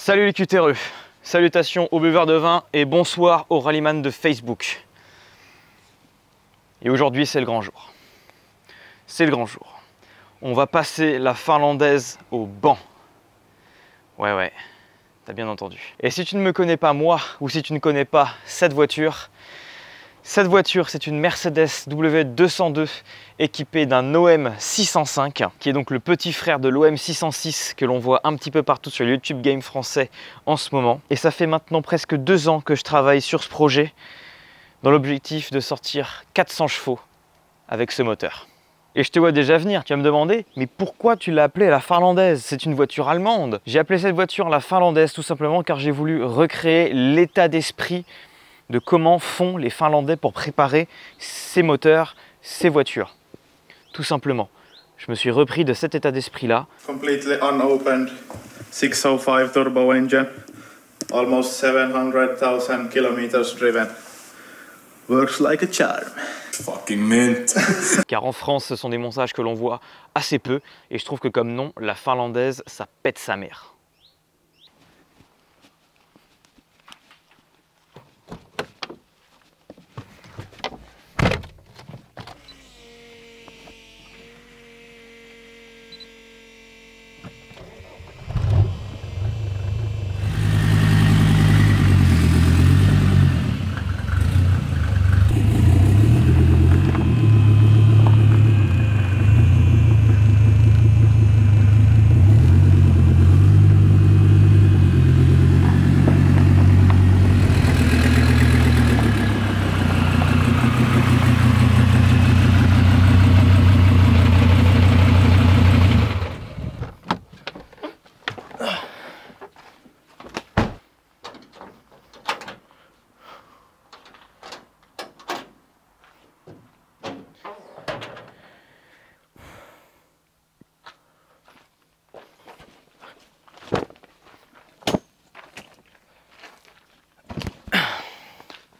Salut les cutéreux, salutations aux buveurs de vin et bonsoir aux rallyman de Facebook. Et aujourd'hui c'est le grand jour. C'est le grand jour. On va passer la finlandaise au banc. Ouais, t'as bien entendu. Et si tu ne me connais pas moi, ou si tu ne connais pas cette voiture, c'est une Mercedes W202 équipée d'un OM 605, qui est donc le petit frère de l'OM 606 que l'on voit un petit peu partout sur YouTube Game français en ce moment. Et ça fait maintenant presque 2 ans que je travaille sur ce projet dans l'objectif de sortir 400 chevaux avec ce moteur. Et je te vois déjà venir, tu vas me demander, mais pourquoi tu l'as appelée la finlandaise? C'est une voiture allemande. J'ai appelé cette voiture la finlandaise tout simplement car j'ai voulu recréer l'état d'esprit de comment font les Finlandais pour préparer ces moteurs, ces voitures. Tout simplement. Je me suis repris de cet état d'esprit-là. Completely unopened 605 turbo engine, almost 700,000 kilometers driven. Works like a charm. Fucking mint. Car en France, ce sont des montages que l'on voit assez peu. Et je trouve que comme nom, la finlandaise, ça pète sa mère.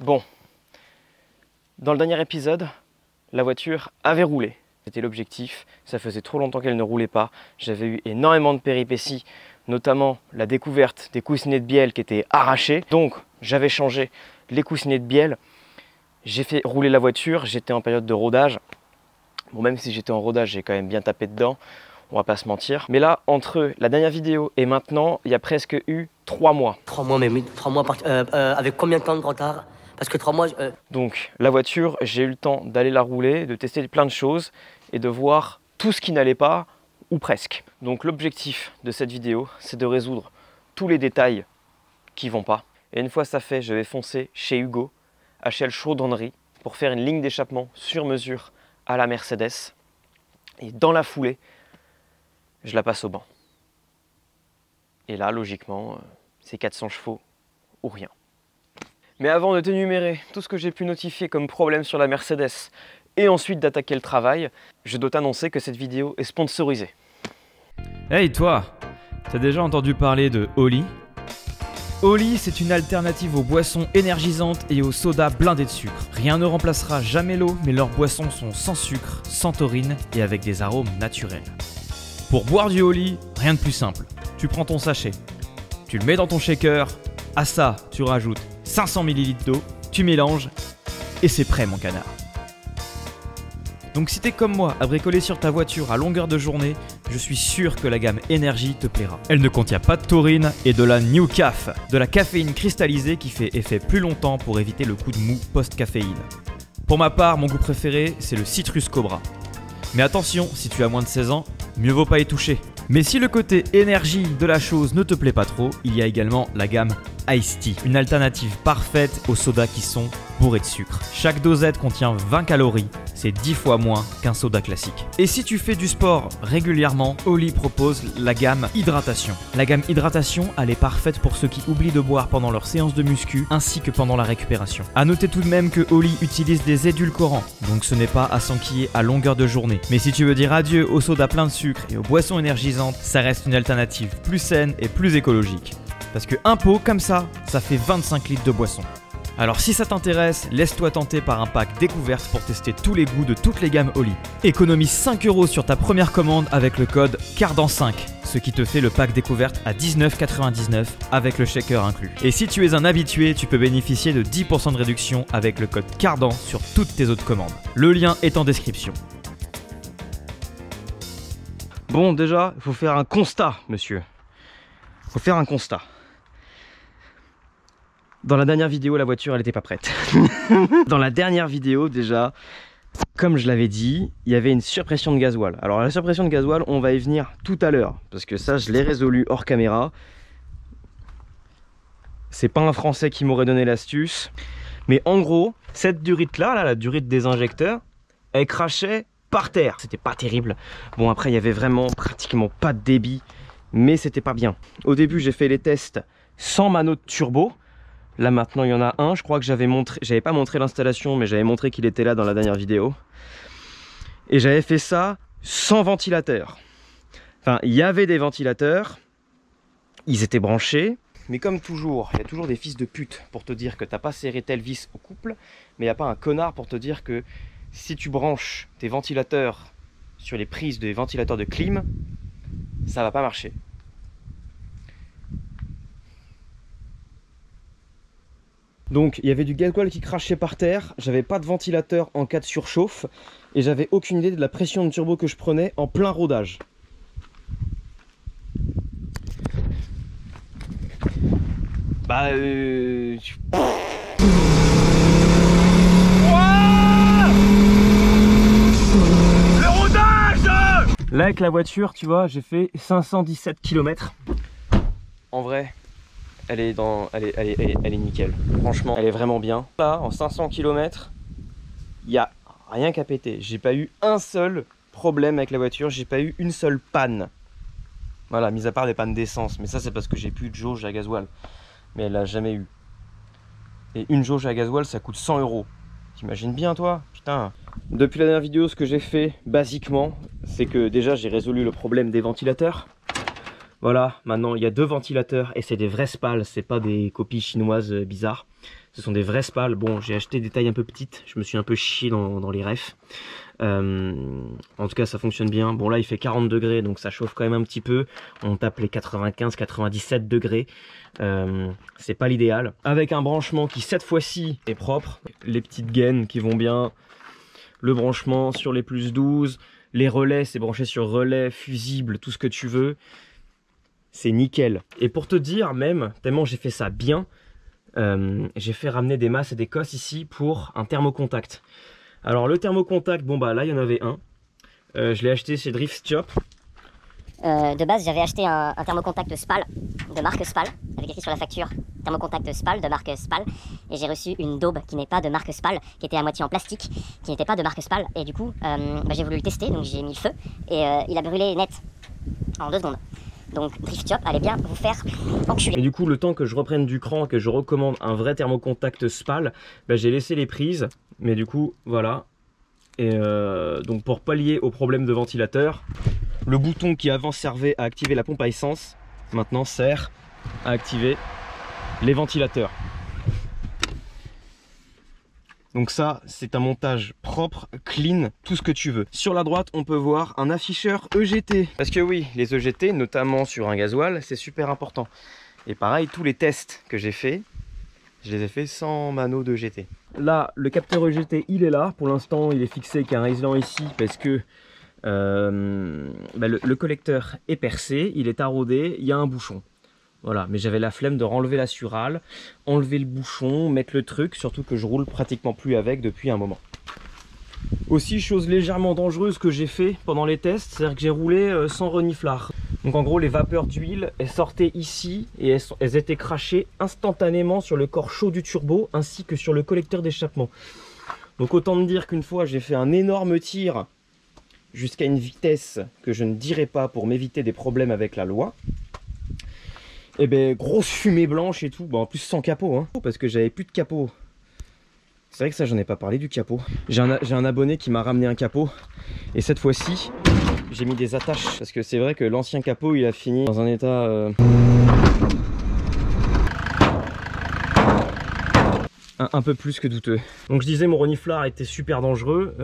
Bon, dans le dernier épisode, la voiture avait roulé. C'était l'objectif, ça faisait trop longtemps qu'elle ne roulait pas. J'avais eu énormément de péripéties, notamment la découverte des coussinets de bielle qui étaient arrachés. Donc, j'avais changé les coussinets de bielle. J'ai fait rouler la voiture, j'étais en période de rodage. Bon, même si j'étais en rodage, j'ai quand même bien tapé dedans, on va pas se mentir. Mais là, entre la dernière vidéo et maintenant, il y a presque eu 3 mois. 3 mois, mais 3 mois avec combien de temps de retard? Parce que 3 mois... Donc la voiture, j'ai eu le temps d'aller la rouler, de tester plein de choses et de voir tout ce qui n'allait pas, ou presque. Donc l'objectif de cette vidéo, c'est de résoudre tous les détails qui vont pas. Et une fois ça fait, je vais foncer chez Hugo, HL Chaudronnerie, pour faire une ligne d'échappement sur mesure à la Mercedes. Et dans la foulée, je la passe au banc. Et là, logiquement, c'est 400 chevaux ou rien. Mais avant de t'énumérer tout ce que j'ai pu notifier comme problème sur la Mercedes et ensuite d'attaquer le travail, je dois t'annoncer que cette vidéo est sponsorisée. Hey toi, t'as déjà entendu parler de Oli? Oli, c'est une alternative aux boissons énergisantes et aux sodas blindés de sucre. Rien ne remplacera jamais l'eau, mais leurs boissons sont sans sucre, sans taurine et avec des arômes naturels. Pour boire du Oli, rien de plus simple. Tu prends ton sachet, tu le mets dans ton shaker, à ça tu rajoutes 500 ml d'eau, tu mélanges et c'est prêt mon canard. Donc si t'es comme moi à bricoler sur ta voiture à longueur de journée, je suis sûr que la gamme Energy te plaira. Elle ne contient pas de taurine et de la New Caf, de la caféine cristallisée qui fait effet plus longtemps pour éviter le coup de mou post-caféine. Pour ma part, mon goût préféré, c'est le Citrus Cobra. Mais attention, si tu as moins de 16 ans, mieux vaut pas y toucher. Mais si le côté énergie de la chose ne te plaît pas trop, il y a également la gamme Iced Tea, une alternative parfaite aux sodas qui sont bourrés de sucre. Chaque dosette contient 20 calories, c'est 10 fois moins qu'un soda classique. Et si tu fais du sport régulièrement, Oli propose la gamme Hydratation. La gamme Hydratation, elle est parfaite pour ceux qui oublient de boire pendant leur séance de muscu ainsi que pendant la récupération. A noter tout de même que Oli utilise des édulcorants, donc ce n'est pas à s'enquiller à longueur de journée. Mais si tu veux dire adieu aux sodas pleins de sucre et aux boissons énergisantes, ça reste une alternative plus saine et plus écologique. Parce que un pot comme ça fait 25 litres de boisson. Alors si ça t'intéresse, laisse-toi tenter par un pack découverte pour tester tous les goûts de toutes les gammes Oli. Économise 5 € sur ta première commande avec le code CARDAN5, ce qui te fait le pack découverte à 19,99 € avec le shaker inclus. Et si tu es un habitué, tu peux bénéficier de 10% de réduction avec le code CARDAN sur toutes tes autres commandes. Le lien est en description. Bon, déjà, il faut faire un constat, monsieur. Il faut faire un constat. Dans la dernière vidéo, la voiture, elle n'était pas prête. Dans la dernière vidéo, déjà, comme je l'avais dit, il y avait une surpression de gasoil. Alors la surpression de gasoil, on va y venir tout à l'heure, parce que ça, je l'ai résolu hors caméra. C'est pas un Français qui m'aurait donné l'astuce. Mais en gros, cette durite-là, la durite des injecteurs, elle crachait par terre. C'était pas terrible. Bon, après, il y avait vraiment pratiquement pas de débit, mais c'était pas bien. Au début, j'ai fait les tests sans mano de turbo. Là maintenant il y en a un, je crois que j'avais pas montré l'installation, mais j'avais montré qu'il était là dans la dernière vidéo. Et j'avais fait ça sans ventilateur. Enfin, il y avait des ventilateurs, ils étaient branchés, mais comme toujours, il y a toujours des fils de pute pour te dire que t'as pas serré telle vis au couple, mais il n'y a pas un connard pour te dire que si tu branches tes ventilateurs sur les prises des ventilateurs de clim, ça va pas marcher. Donc il y avait du gasoil qui crachait par terre, j'avais pas de ventilateur en cas de surchauffe et j'avais aucune idée de la pression de turbo que je prenais en plein rodage. Bah Le rodage! Là avec la voiture, tu vois, j'ai fait 517 km. En vrai, elle est nickel. Franchement, elle est vraiment bien. Là, en 500 km, il n'y a rien qu'à péter. J'ai pas eu un seul problème avec la voiture. J'ai pas eu une seule panne. Voilà, mis à part des pannes d'essence. Mais ça, c'est parce que j'ai plus de jauge à gasoil. Mais elle l'a jamais eu. Et une jauge à gasoil, ça coûte 100 €. T'imagines bien, toi? Putain. Depuis la dernière vidéo, ce que j'ai fait, basiquement, c'est que déjà, j'ai résolu le problème des ventilateurs. Voilà, maintenant il y a 2 ventilateurs et c'est des vrais spals, c'est pas des copies chinoises bizarres. Ce sont des vrais spals. Bon, j'ai acheté des tailles un peu petites, je me suis un peu chié dans les refs. En tout cas, ça fonctionne bien. Bon, là il fait 40 degrés, donc ça chauffe quand même un petit peu. On tape les 95-97 degrés. C'est pas l'idéal. Avec un branchement qui cette fois-ci est propre. Les petites gaines qui vont bien. Le branchement sur les plus 12. Les relais, c'est branché sur relais, fusible, tout ce que tu veux. C'est nickel. Et pour te dire même, tellement j'ai fait ça bien, j'ai fait ramener des masses et des cosses ici pour un thermocontact. Alors le thermocontact, bon bah là il y en avait un. Je l'ai acheté chez Drift Shop. De base j'avais acheté un thermocontact Spal, de marque Spal, avec écrit sur la facture thermocontact Spal, de marque Spal. Et j'ai reçu une daube qui n'est pas de marque Spal, qui était à moitié en plastique, qui n'était pas de marque Spal. Et du coup j'ai voulu le tester, donc j'ai mis le feu et il a brûlé net en 2 secondes. Donc Drift Shop, allez bien vous faire enculer. Et du coup, le temps que je reprenne du cran, que je recommande un vrai thermocontact Spal, bah, j'ai laissé les prises. Mais du coup, voilà. Et donc pour pallier au problème de ventilateur, le bouton qui avant servait à activer la pompe à essence, maintenant sert à activer les ventilateurs. Donc ça, c'est un montage propre, clean, tout ce que tu veux. Sur la droite, on peut voir un afficheur EGT. Parce que oui, les EGT, notamment sur un gasoil, c'est super important. Et pareil, tous les tests que j'ai fait, je les ai fait sans mano d'EGT. Là, le capteur EGT, il est là. Pour l'instant, il est fixé avec un isolant ici parce que le collecteur est percé, il est taraudé, il y a un bouchon. Voilà, mais j'avais la flemme de renlever la surale, enlever le bouchon, mettre le truc, surtout que je roule pratiquement plus avec depuis un moment. Aussi, chose légèrement dangereuse que j'ai fait pendant les tests, c'est-à-dire que j'ai roulé sans reniflard. Donc en gros, les vapeurs d'huile, elles sortaient ici et elles étaient crachées instantanément sur le corps chaud du turbo ainsi que sur le collecteur d'échappement. Donc autant me dire qu'une fois, j'ai fait un énorme tir jusqu'à une vitesse que je ne dirai pas pour m'éviter des problèmes avec la loi. Et ben grosse fumée blanche et tout, bon, en plus sans capot, hein, parce que j'avais plus de capot. C'est vrai que ça j'en ai pas parlé du capot. J'ai un abonné qui m'a ramené un capot et cette fois-ci j'ai mis des attaches parce que c'est vrai que l'ancien capot il a fini dans un état un peu plus que douteux. Donc je disais, mon reniflard était super dangereux.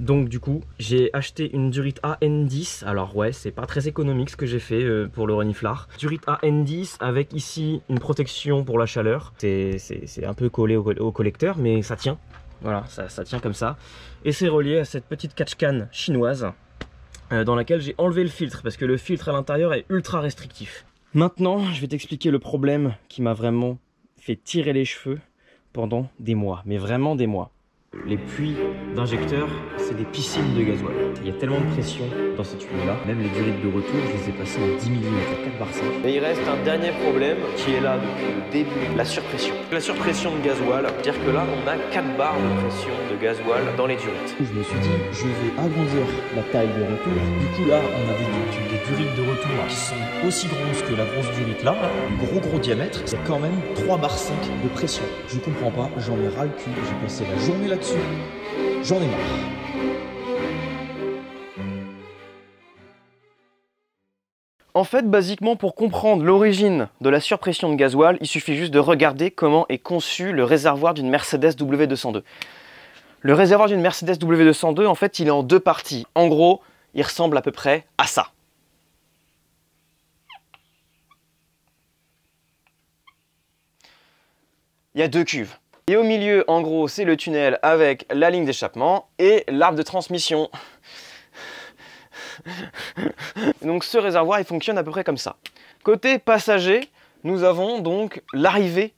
Donc du coup, j'ai acheté une Durit AN10. Alors ouais, c'est pas très économique ce que j'ai fait pour le reniflard. Durit AN10 avec ici une protection pour la chaleur. C'est un peu collé au collecteur, mais ça tient. Voilà, ça tient comme ça. Et c'est relié à cette petite catch-can chinoise dans laquelle j'ai enlevé le filtre parce que le filtre à l'intérieur est ultra restrictif. Maintenant, je vais t'expliquer le problème qui m'a vraiment fait tirer les cheveux pendant des mois, mais vraiment des mois. Les puits d'injecteurs, c'est des piscines de gasoil. Il y a tellement de pression dans ces tuyaux-là, même les durées de retour, je les ai passées en 10 mm, 4 bar 5. Mais il reste un dernier problème qui est là depuis le début, la surpression. La surpression de gasoil, c'est-à-dire que là, on a 4 bars de pression de gasoil dans les durites. Je me suis dit, je vais agrandir la taille de retour. Du coup, là, on a des durites de retour qui sont aussi grosses que la grosse durite là, un gros diamètre. C'est quand même 3 bar 5 de pression. Je comprends pas, j'en ai ras le cul, j'ai passé la journée là-dessus. J'en ai marre. En fait, basiquement, pour comprendre l'origine de la surpression de gasoil, il suffit juste de regarder comment est conçu le réservoir d'une Mercedes W202. Le réservoir d'une Mercedes W202, en fait, il est en deux parties. En gros, il ressemble à peu près à ça. Il y a deux cuves. Et au milieu, en gros, c'est le tunnel avec la ligne d'échappement et l'arbre de transmission. Donc ce réservoir, il fonctionne à peu près comme ça. Côté passager, nous avons donc l'arrivée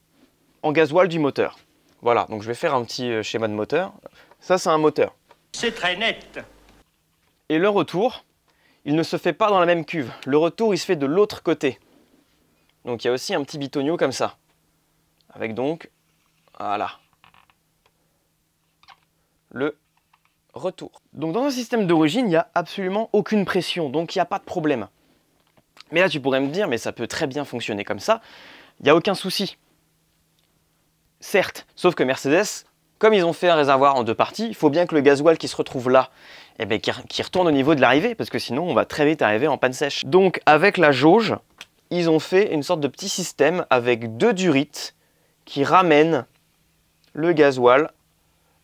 en gasoil du moteur. Voilà, donc je vais faire un petit schéma de moteur. Ça, c'est un moteur. C'est très net. Et le retour, il ne se fait pas dans la même cuve. Le retour, il se fait de l'autre côté. Donc il y a aussi un petit bitonio comme ça. Avec donc... Voilà. Le retour. Donc dans un système d'origine, il n'y a absolument aucune pression, donc il n'y a pas de problème. Mais là tu pourrais me dire, mais ça peut très bien fonctionner comme ça, il n'y a aucun souci. Certes, sauf que Mercedes, comme ils ont fait un réservoir en deux parties, il faut bien que le gasoil qui se retrouve là, eh bien, qui retourne au niveau de l'arrivée, parce que sinon on va très vite arriver en panne sèche. Donc avec la jauge, ils ont fait une sorte de petit système avec deux durites qui ramènent le gasoil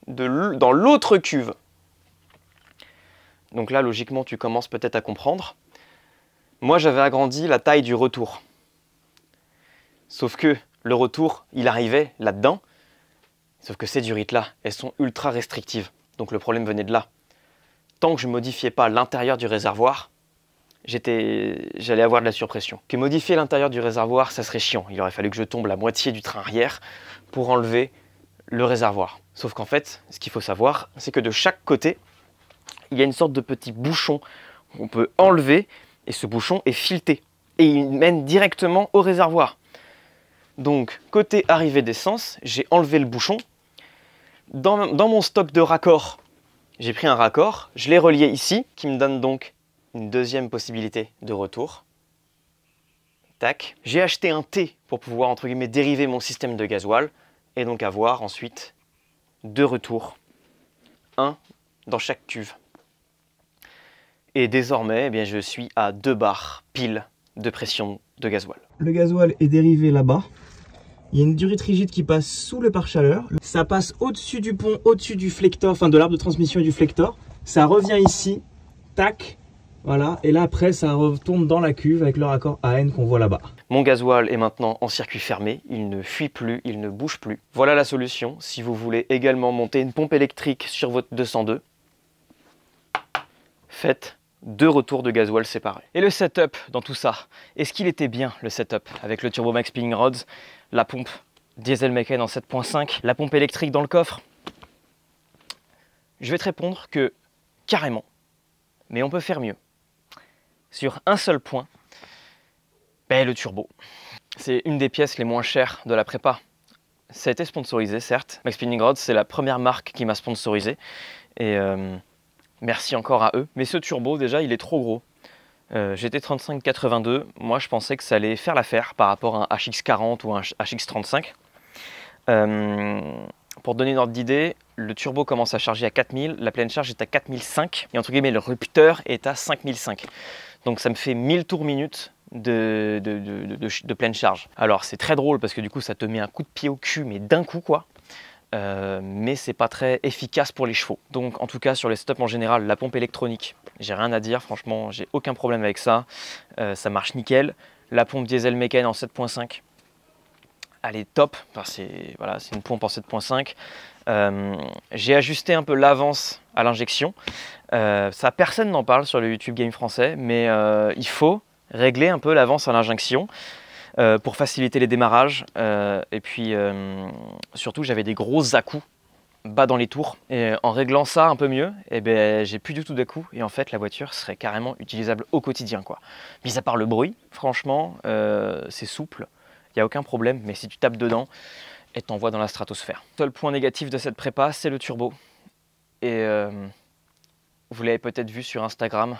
dans l'autre cuve. Donc là, logiquement, tu commences peut-être à comprendre. Moi, j'avais agrandi la taille du retour. Sauf que le retour, il arrivait là-dedans. Sauf que ces durites-là, elles sont ultra restrictives. Donc le problème venait de là. Tant que je ne modifiais pas l'intérieur du réservoir, j'allais avoir de la surpression. Que modifier l'intérieur du réservoir, ça serait chiant. Il aurait fallu que je tombe la moitié du train arrière pour enlever le réservoir. Sauf qu'en fait, ce qu'il faut savoir, c'est que de chaque côté, il y a une sorte de petit bouchon qu'on peut enlever et ce bouchon est fileté et il mène directement au réservoir. Donc, côté arrivée d'essence, j'ai enlevé le bouchon. Dans mon stock de raccords, j'ai pris un raccord, je l'ai relié ici, qui me donne donc une deuxième possibilité de retour. Tac. J'ai acheté un T pour pouvoir, entre guillemets, dériver mon système de gasoil et donc avoir ensuite deux retours, un dans chaque cuve. Et désormais, eh bien, je suis à 2 bars pile de pression de gasoil. Le gasoil est dérivé là-bas. Il y a une durite rigide qui passe sous le pare-chaleur. Ça passe au-dessus du pont, au-dessus du flector, enfin de l'arbre de transmission et du flector. Ça revient ici, tac, voilà. Et là après, ça retourne dans la cuve avec le raccord AN qu'on voit là-bas. Mon gasoil est maintenant en circuit fermé, il ne fuit plus, il ne bouge plus. Voilà la solution si vous voulez également monter une pompe électrique sur votre 202. Faites 2 retours de gasoil séparés. Et le setup dans tout ça, est-ce qu'il était bien le setup avec le Turbomax Spinning Rods, la pompe diesel Mecane en 7.5, la pompe électrique dans le coffre? Je vais te répondre que carrément, mais on peut faire mieux. Sur un seul point, le turbo. C'est une des pièces les moins chères de la prépa. Ça a été sponsorisé, certes. Max Spinning Rods, c'est la première marque qui m'a sponsorisé. Et merci encore à eux. Mais ce turbo, déjà, il est trop gros. J'étais 35-82. Moi, je pensais que ça allait faire l'affaire par rapport à un HX40 ou un HX35. Pour donner une ordre d'idée, le turbo commence à charger à 4000. La pleine charge est à 4005. Et entre guillemets, le rupteur est à 5005. Donc ça me fait 1000 tours minutes de pleine charge. Alors c'est très drôle parce que du coup ça te met un coup de pied au cul, mais d'un coup quoi. Mais c'est pas très efficace pour les chevaux. Donc en tout cas sur les stops en général, la pompe électronique, j'ai rien à dire, franchement j'ai aucun problème avec ça, ça marche nickel. La pompe diesel Mecane en 7.5, elle est top, enfin, c'est voilà, une pompe en 7.5. J'ai ajusté un peu l'avance à l'injection, ça personne n'en parle sur le YouTube Game français, mais il faut régler un peu l'avance à l'injection. Pour faciliter les démarrages et puis surtout j'avais des gros à-coups bas dans les tours et en réglant ça un peu mieux j'ai plus du tout d'à-coups et en fait la voiture serait carrément utilisable au quotidien quoi. Mis à part le bruit, franchement c'est souple, il n'y a aucun problème, mais si tu tapes dedans et t'envoies dans la stratosphère. Seul point négatif de cette prépa, c'est le turbo et vous l'avez peut-être vu sur Instagram,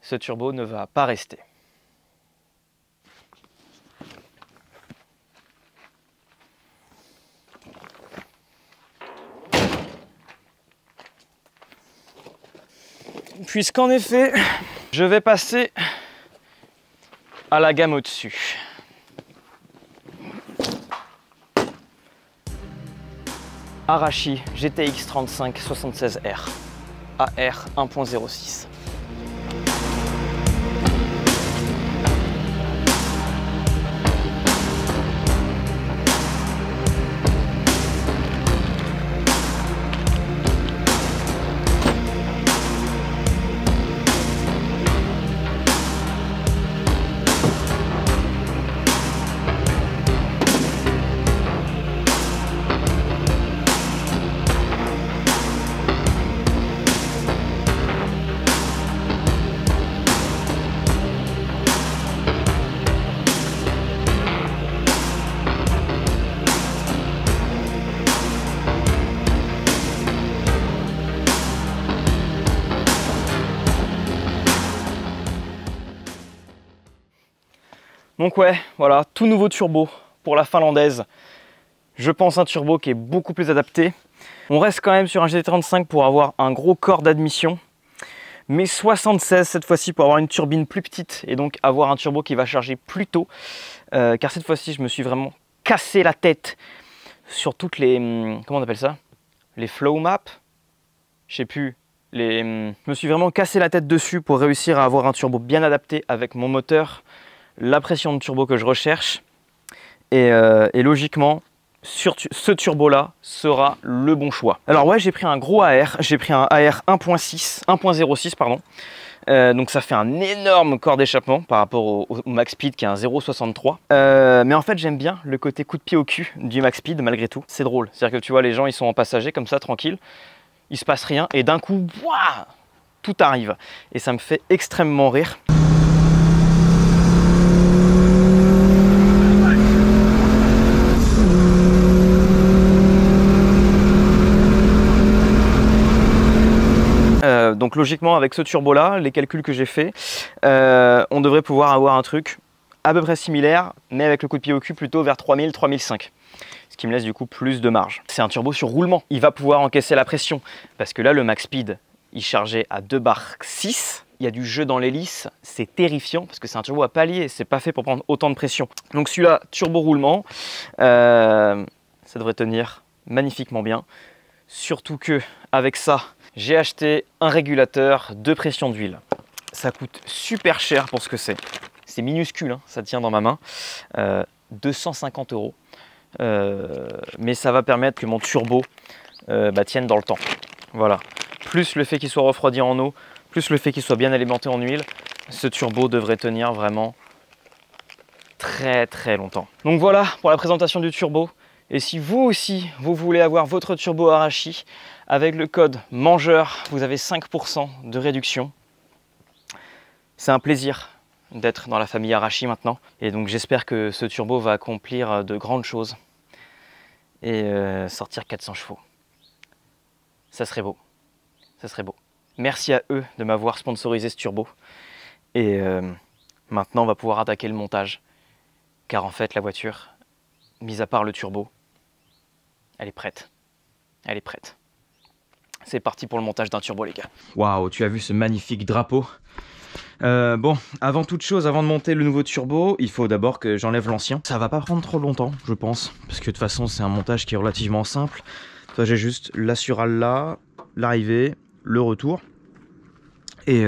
ce turbo ne va pas rester. Puisqu'en effet, je vais passer à la gamme au-dessus. Arashi GTX 35 76R AR 1.06. Donc ouais, voilà, tout nouveau turbo pour la finlandaise. Je pense un turbo qui est beaucoup plus adapté. On reste quand même sur un GT35 pour avoir un gros corps d'admission. Mais 76 cette fois-ci pour avoir une turbine plus petite et donc avoir un turbo qui va charger plus tôt. Car cette fois-ci, je me suis vraiment cassé la tête sur toutes les... comment on appelle ça? Les flow maps? Je sais plus. Je me suis vraiment cassé la tête dessus pour réussir à avoir un turbo bien adapté avec mon moteur, la pression de turbo que je recherche et logiquement ce turbo là sera le bon choix. Alors ouais, j'ai pris un gros AR, j'ai pris un AR 1.06 pardon. Donc ça fait un énorme corps d'échappement par rapport au max speed qui est un 0.63 mais en fait j'aime bien le côté coup de pied au cul du max speed malgré tout. C'est drôle, c'est-à-dire que tu vois les gens ils sont en passager comme ça tranquille, il se passe rien et d'un coup ouah, tout arrive et ça me fait extrêmement rire. Donc logiquement avec ce turbo là, les calculs que j'ai fait, on devrait pouvoir avoir un truc à peu près similaire, mais avec le coup de pied au cul plutôt vers 3000, 3005. Ce qui me laisse du coup plus de marge. C'est un turbo sur roulement, il va pouvoir encaisser la pression, parce que là le max speed, il chargeait à 2 bar 6. Il y a du jeu dans l'hélice, c'est terrifiant, parce que c'est un turbo à palier, c'est pas fait pour prendre autant de pression. Donc celui-là, turbo roulement, ça devrait tenir magnifiquement bien. Surtout que avec ça, j'ai acheté un régulateur de pression d'huile. Ça coûte super cher pour ce que c'est. C'est minuscule, hein, ça tient dans ma main. 250 €. Mais ça va permettre que mon turbo tienne dans le temps. Voilà. Plus le fait qu'il soit refroidi en eau, plus le fait qu'il soit bien alimenté en huile, ce turbo devrait tenir vraiment très très longtemps. Donc voilà pour la présentation du turbo. Et si vous aussi, vous voulez avoir votre turbo Arashi, avec le code MANGEUR, vous avez 5% de réduction. C'est un plaisir d'être dans la famille Arashi maintenant. Et donc j'espère que ce turbo va accomplir de grandes choses et sortir 400 chevaux. Ça serait beau. Ça serait beau. Merci à eux de m'avoir sponsorisé ce turbo. Et maintenant, on va pouvoir attaquer le montage. Car en fait, la voiture, mis à part le turbo, elle est prête. Elle est prête. C'est parti pour le montage d'un turbo, les gars. Waouh, tu as vu ce magnifique drapeau Bon, avant toute chose, avant de monter le nouveau turbo, il faut d'abord que j'enlève l'ancien. Ça va pas prendre trop longtemps, je pense, parce que de toute façon c'est un montage qui est relativement simple. Toi, j'ai juste l'assural là, l'arrivée, le retour, et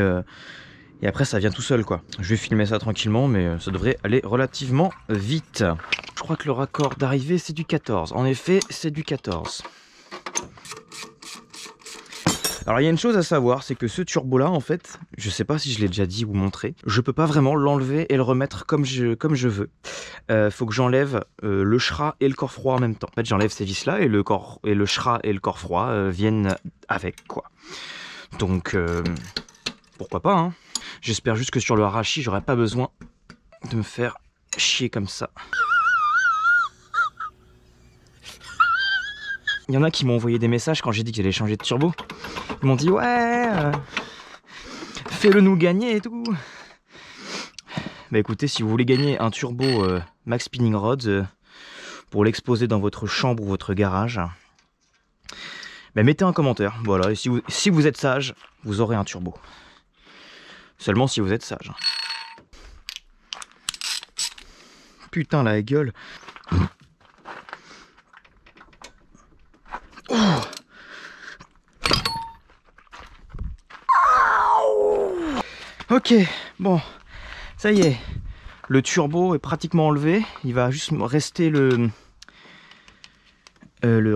après ça vient tout seul quoi. Je vais filmer ça tranquillement, mais ça devrait aller relativement vite. Je crois que le raccord d'arrivée c'est du 14. En effet, c'est du 14. Alors il y a une chose à savoir, c'est que ce turbo là en fait, je sais pas si je l'ai déjà dit ou montré, je peux pas vraiment l'enlever et le remettre comme je veux. Faut que j'enlève le SHRA et le corps froid en même temps. En fait j'enlève ces vis là et le SHRA et le corps froid viennent avec quoi. Donc pourquoi pas hein. J'espère juste que sur le harachi j'aurai pas besoin de me faire chier comme ça. Il y en a qui m'ont envoyé des messages quand j'ai dit que j'allais changer de turbo. Ils m'ont dit ouais, fais-le nous gagner et tout. Bah écoutez, si vous voulez gagner un turbo Max Spinning Rods pour l'exposer dans votre chambre ou votre garage, bah mettez un commentaire. Voilà, et si vous êtes sage, vous aurez un turbo. Seulement si vous êtes sage. Putain la gueule. Ok, bon, ça y est, le turbo est pratiquement enlevé. Il va juste rester le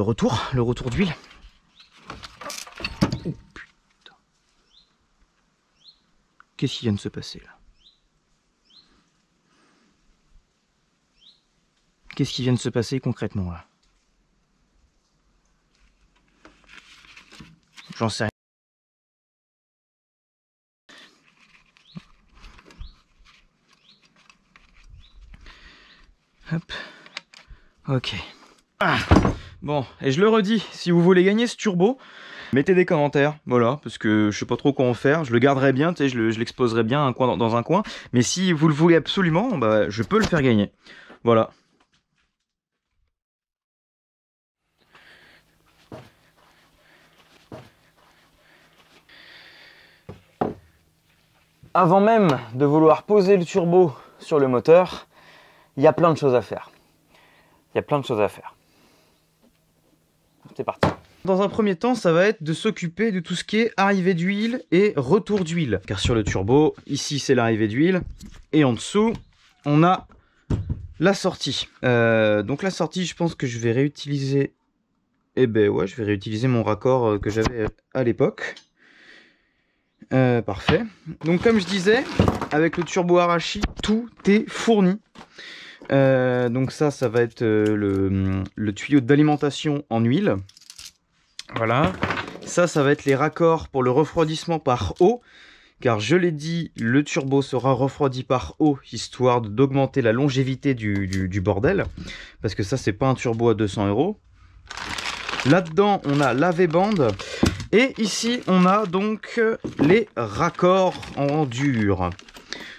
retour d'huile. Oh putain. Qu'est-ce qui vient de se passer là? Qu'est-ce qui vient de se passer concrètement là? J'en sais rien. Hop. Ok. Ah. Bon, et je le redis, si vous voulez gagner ce turbo, mettez des commentaires, voilà, parce que je sais pas trop quoi en faire. Je le garderai bien, tu sais, je l'exposerai bien dans un coin. Mais si vous le voulez absolument, bah, je peux le faire gagner. Voilà. Avant même de vouloir poser le turbo sur le moteur, il y a plein de choses à faire. C'est parti. Dans un premier temps, ça va être de s'occuper de tout ce qui est arrivée d'huile et retour d'huile. Car sur le turbo, ici c'est l'arrivée d'huile. Et en dessous, on a la sortie. Donc la sortie, je pense que je vais réutiliser... Eh ben ouais, je vais réutiliser mon raccord que j'avais à l'époque. Parfait. Donc comme je disais, avec le turbo Harachi, tout est fourni. Donc ça va être le tuyau d'alimentation en huile. Voilà. Ça va être les raccords pour le refroidissement par eau. Car je l'ai dit, le turbo sera refroidi par eau, histoire d'augmenter la longévité du bordel. Parce que ça, c'est pas un turbo à 200 €. Là-dedans, on a la V-bande. Et ici, on a donc les raccords en dur.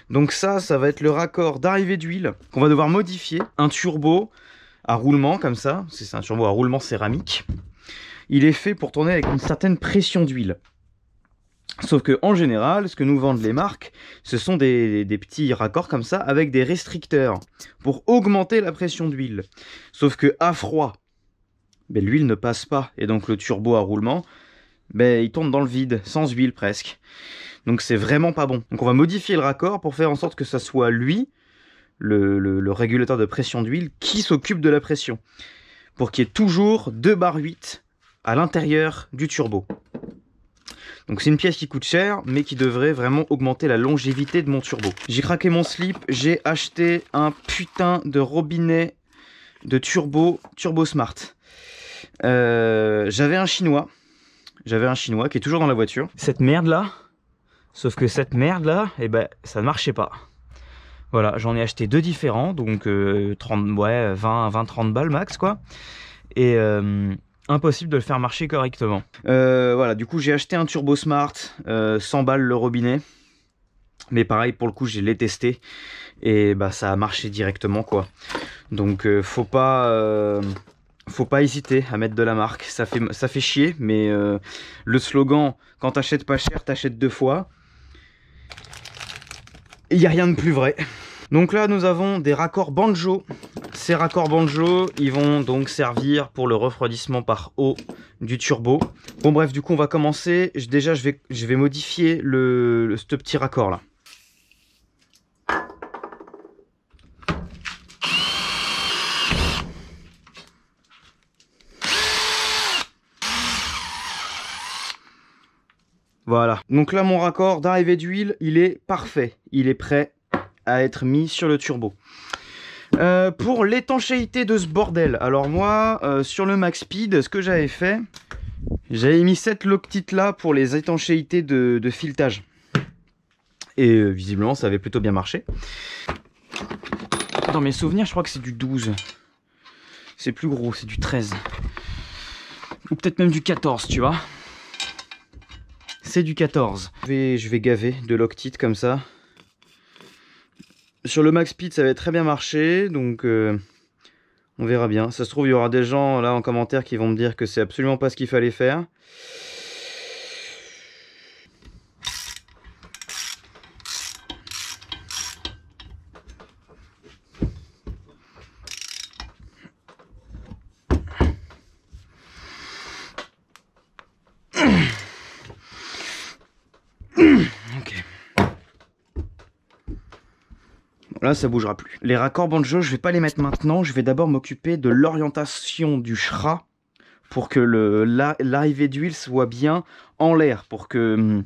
Donc ça va être le raccord d'arrivée d'huile qu'on va devoir modifier. Un turbo à roulement comme ça. C'est un turbo à roulement céramique. Il est fait pour tourner avec une certaine pression d'huile. Sauf que en général, ce que nous vendent les marques, ce sont des petits raccords comme ça avec des restricteurs pour augmenter la pression d'huile. Sauf que à froid, ben, l'huile ne passe pas. Et donc le turbo à roulement, ben, il tourne dans le vide, sans huile presque. Donc c'est vraiment pas bon. Donc on va modifier le raccord pour faire en sorte que ça soit lui, le régulateur de pression d'huile, qui s'occupe de la pression. Pour qu'il y ait toujours 2 bar 8 à l'intérieur du turbo. Donc c'est une pièce qui coûte cher, mais qui devrait vraiment augmenter la longévité de mon turbo. J'ai craqué mon slip, j'ai acheté un putain de robinet de turbo Smart. J'avais un chinois qui est toujours dans la voiture. Cette merde là, sauf que cette merde là, eh ben, ça ne marchait pas. Voilà, j'en ai acheté 2 différents, donc 20-30 balles max quoi. Et impossible de le faire marcher correctement. Voilà, du coup j'ai acheté un Turbo Smart, 100 balles le robinet. Mais pareil, pour le coup, je l'ai testé et bah ça a marché directement quoi. Donc faut pas hésiter à mettre de la marque. Ça fait chier, mais le slogan quand t'achètes pas cher, t'achètes 2 fois. il n'y a rien de plus vrai. Donc là, nous avons des raccords banjo. Ces raccords banjo, ils vont donc servir pour le refroidissement par eau du turbo. Bon bref, du coup, on va commencer. Déjà, je vais modifier ce petit raccord là. Voilà. Donc là, mon raccord d'arrivée d'huile, il est parfait. Il est prêt à être mis sur le turbo. Pour l'étanchéité de ce bordel, alors moi sur le Max Speed, ce que j'avais fait, j'avais mis cette loctite là pour les étanchéités de filetage et visiblement ça avait plutôt bien marché. Dans mes souvenirs, je crois que c'est du 12, c'est plus gros, c'est du 13 ou peut-être même du 14, tu vois, c'est du 14. Je vais gaver de loctite comme ça. Sur le Max Speed, ça va très bien marcher, donc on verra bien. Ça se trouve, il y aura des gens là en commentaire qui vont me dire que c'est absolument pas ce qu'il fallait faire. Ok. Là, ça bougera plus. Les raccords banjo, je vais pas les mettre maintenant. Je vais d'abord m'occuper de l'orientation du SHRA pour que l'arrivée d'huile soit bien en l'air, pour que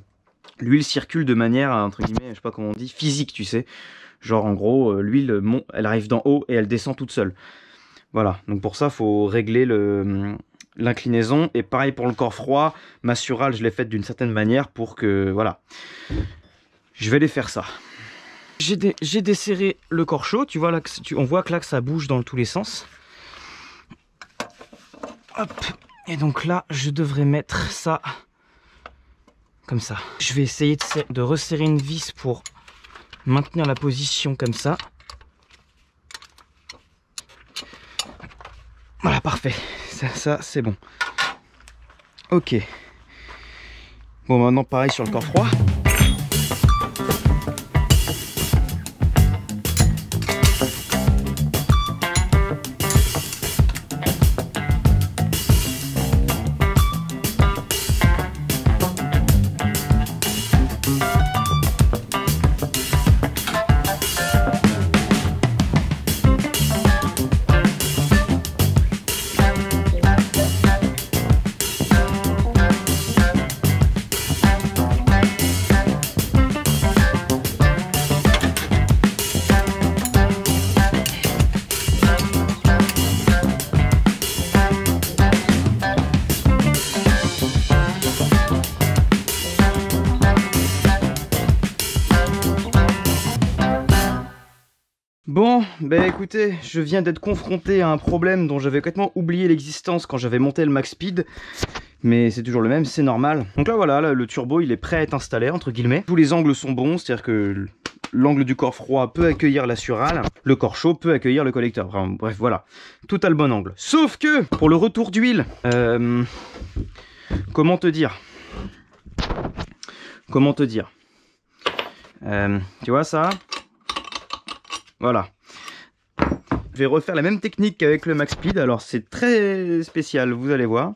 l'huile circule de manière, entre guillemets, je sais pas comment on dit, physique, tu sais. Genre, en gros, l'huile, elle arrive d'en haut et elle descend toute seule. Voilà. Donc pour ça, faut régler l'inclinaison. Et pareil pour le corps froid, ma surale, je l'ai faite d'une certaine manière pour que, voilà. Je vais aller faire ça. J'ai desserré le corps chaud, tu vois là, on voit que là que ça bouge dans tous les sens. Hop. Et donc là, je devrais mettre ça comme ça. Je vais essayer de resserrer une vis pour maintenir la position comme ça. Voilà, parfait. Ça c'est bon. Ok. Bon, maintenant pareil sur le corps froid. Bon, ben écoutez, je viens d'être confronté à un problème dont j'avais complètement oublié l'existence quand j'avais monté le Max Speed. Mais c'est toujours le même, c'est normal. Donc là voilà, là, le turbo il est prêt à être installé, entre guillemets. Tous les angles sont bons, c'est-à-dire que l'angle du corps froid peut accueillir la surale, le corps chaud peut accueillir le collecteur. Enfin, bref, voilà, tout a le bon angle. Sauf que, pour le retour d'huile, comment te dire? Tu vois ça? Voilà. Je vais refaire la même technique qu'avec le Max Speed. Alors c'est très spécial, vous allez voir.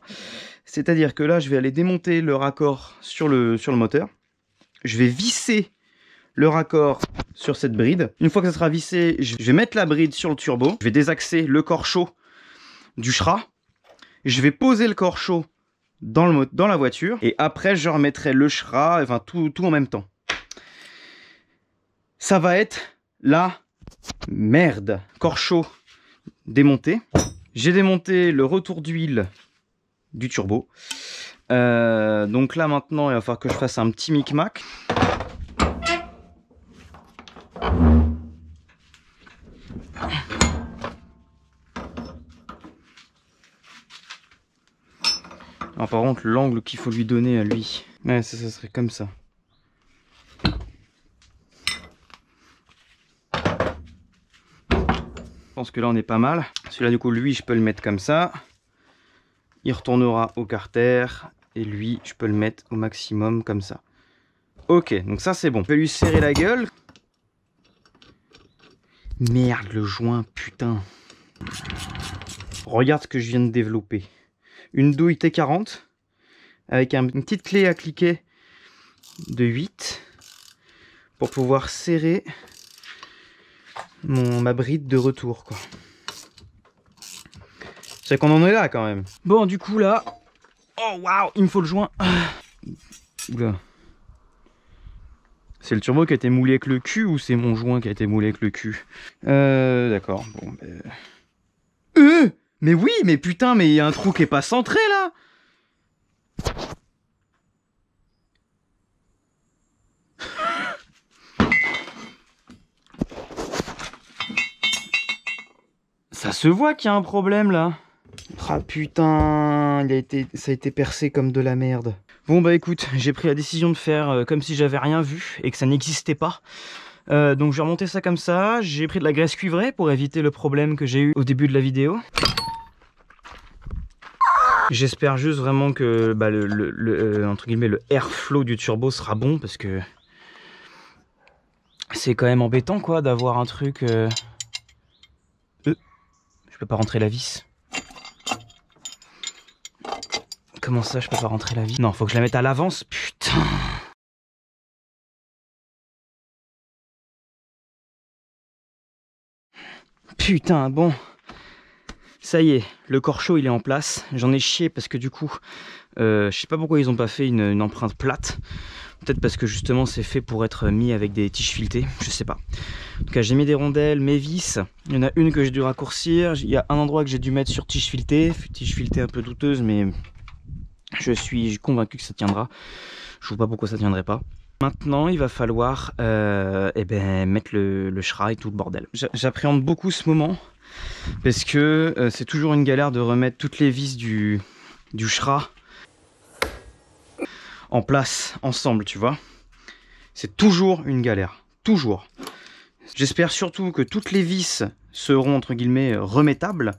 C'est-à-dire que là, je vais aller démonter le raccord sur le moteur. Je vais visser le raccord sur cette bride. Une fois que ça sera vissé, je vais mettre la bride sur le turbo. Je vais désaxer le corps chaud du SHRA. Je vais poser le corps chaud dans la voiture. Et après, je remettrai le SHRA, enfin tout en même temps. Ça va être la merde. Corps chaud démonté. J'ai démonté le retour d'huile du turbo. Donc là maintenant il va falloir que je fasse un petit micmac. Alors par contre l'angle qu'il faut lui donner à lui, ouais, ça serait comme ça. Je pense que là on est pas mal. Celui-là du coup lui je peux le mettre comme ça. Il retournera au carter. Et lui je peux le mettre au maximum comme ça. Ok, donc ça c'est bon. Je vais lui serrer la gueule. Merde, le joint, putain. Regarde ce que je viens de développer. Une douille T40 avec une petite clé à cliquer de 8 pour pouvoir serrer ma bride de retour, quoi. C'est qu'on en est là quand même. Bon, du coup là, oh waouh, il me faut le joint. Oula. C'est le turbo qui a été moulé avec le cul ou c'est mon joint qui a été moulé avec le cul? D'accord. Bon, mais oui, mais putain, mais il y a un trou qui est pas centré là. Ça se voit qu'il y a un problème là. Ah putain, ça a été percé comme de la merde. Bon bah écoute, j'ai pris la décision de faire comme si j'avais rien vu et que ça n'existait pas. Donc je vais remonter ça comme ça. J'ai pris de la graisse cuivrée pour éviter le problème que j'ai eu au début de la vidéo. J'espère juste vraiment que bah, entre guillemets, le airflow du turbo sera bon parce que c'est quand même embêtant quoi d'avoir un truc... Je peux pas rentrer la vis. Comment ça, je peux pas rentrer la vis? Non, faut que je la mette à l'avance. Putain. Putain, bon. Ça y est, le corps chaud, il est en place. J'en ai chié parce que du coup, je sais pas pourquoi ils ont pas fait une empreinte plate. Peut-être parce que justement, c'est fait pour être mis avec des tiges filetées. Je sais pas. En tout cas, j'ai mis des rondelles, mes vis. Il y en a une que j'ai dû raccourcir. Il y a un endroit que j'ai dû mettre sur tige filetée. Tige filetée un peu douteuse, mais... je suis convaincu que ça tiendra. Je vois pas pourquoi ça tiendrait pas. Maintenant, il va falloir mettre le SHRA et tout le bordel. J'appréhende beaucoup ce moment parce que c'est toujours une galère de remettre toutes les vis du SHRA en place ensemble, tu vois. C'est toujours une galère, toujours. J'espère surtout que toutes les vis seront entre guillemets remettables.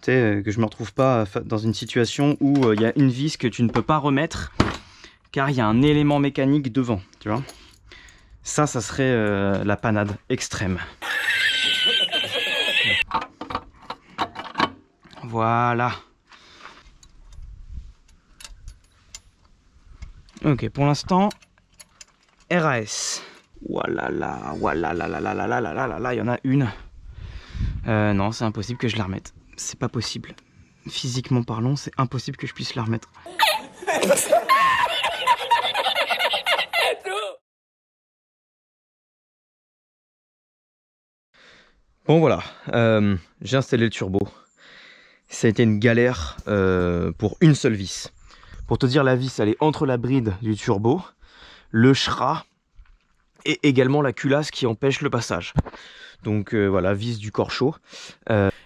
Que je me retrouve pas dans une situation où il y a une vis que tu ne peux pas remettre car il y a un élément mécanique devant, tu vois. Ça serait la panade extrême. Voilà. Ok, pour l'instant, RAS. Voilà, voilà, il y en a une. Non, c'est impossible que je la remette. C'est pas possible. Physiquement parlant, c'est impossible que je puisse la remettre. Bon voilà, j'ai installé le turbo. Ça a été une galère pour une seule vis. Pour te dire, la vis elle est entre la bride du turbo, le SHRA et également la culasse qui empêche le passage. Donc voilà, vis du corps chaud.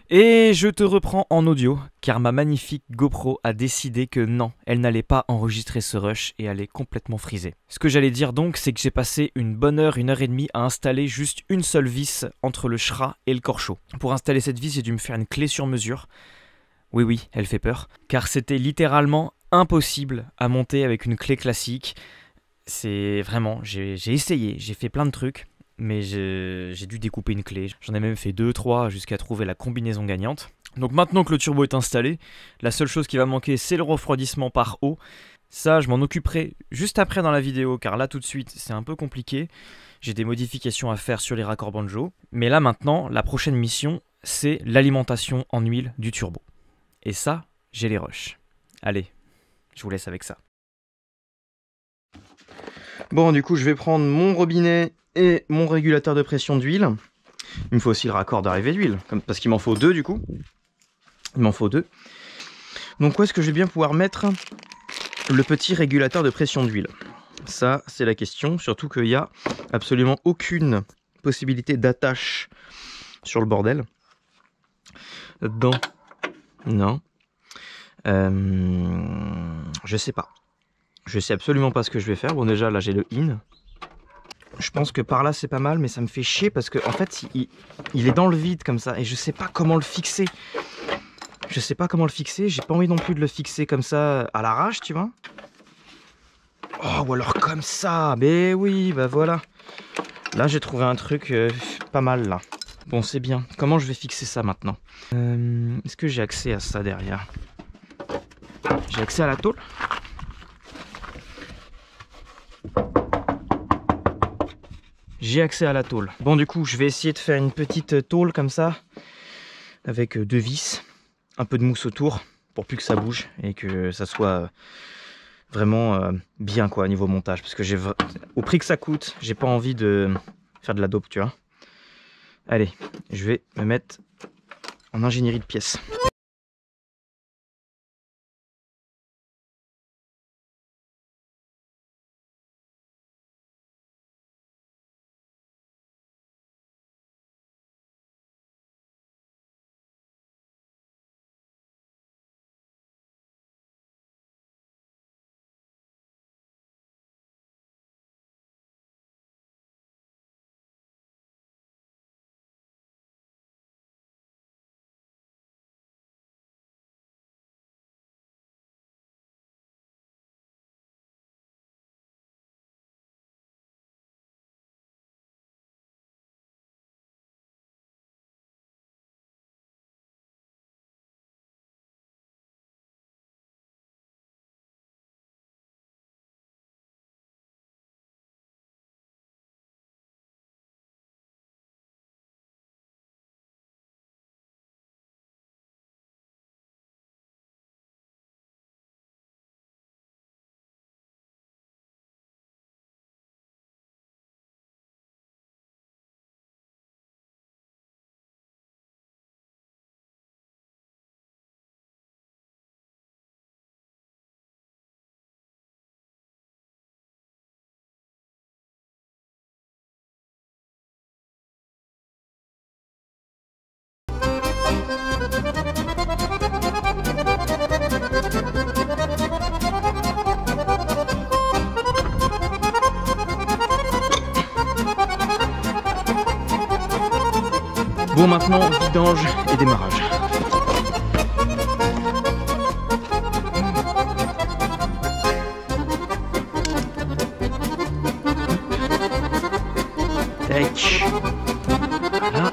Et je te reprends en audio, car ma magnifique GoPro a décidé que non, elle n'allait pas enregistrer ce rush et allait complètement friser. Ce que j'allais dire donc, c'est que j'ai passé une bonne heure, 1h30 à installer juste une seule vis entre le SHRA et le corps chaud. Pour installer cette vis, j'ai dû me faire une clé sur mesure. Oui, elle fait peur, car c'était littéralement impossible à monter avec une clé classique. C'est vraiment, j'ai essayé, j'ai fait plein de trucs. Mais j'ai dû découper une clé. J'en ai même fait 2-3 jusqu'à trouver la combinaison gagnante. Donc maintenant que le turbo est installé, la seule chose qui va manquer, c'est le refroidissement par eau. Ça, je m'en occuperai juste après dans la vidéo, car là tout de suite, c'est un peu compliqué. J'ai des modifications à faire sur les raccords banjo. Mais là maintenant, la prochaine mission, c'est l'alimentation en huile du turbo. Et ça, j'ai les rushs. Allez, je vous laisse avec ça. Bon, du coup, je vais prendre mon robinet et mon régulateur de pression d'huile. Il me faut aussi le raccord d'arrivée d'huile, parce qu'il m'en faut deux du coup. Il m'en faut deux. Donc où est-ce que je vais bien pouvoir mettre le petit régulateur de pression d'huile? Ça, c'est la question, surtout qu'il n'y a absolument aucune possibilité d'attache sur le bordel. Dedans, non. Je sais pas. Je sais absolument pas ce que je vais faire. Bon, déjà, là, j'ai le in. Je pense que par là c'est pas mal, mais ça me fait chier parce que en fait il est dans le vide comme ça et je sais pas comment le fixer. Je sais pas comment le fixer, j'ai pas envie non plus de le fixer comme ça à l'arrache, tu vois. Oh, ou alors comme ça, mais oui, bah voilà. Là j'ai trouvé un truc pas mal là. Bon, c'est bien. Comment je vais fixer ça maintenant? Est-ce que j'ai accès à ça derrière? J'ai accès à la tôle? J'ai accès à la tôle. Bon, du coup, je vais essayer de faire une petite tôle comme ça, avec 2 vis, un peu de mousse autour, pour plus que ça bouge et que ça soit vraiment bien quoi, niveau montage. Parce que au prix que ça coûte, j'ai pas envie de faire de la dope, tu vois. Allez, je vais me mettre en ingénierie de pièces. Bon, maintenant, vidange et démarrage. Tac. Voilà.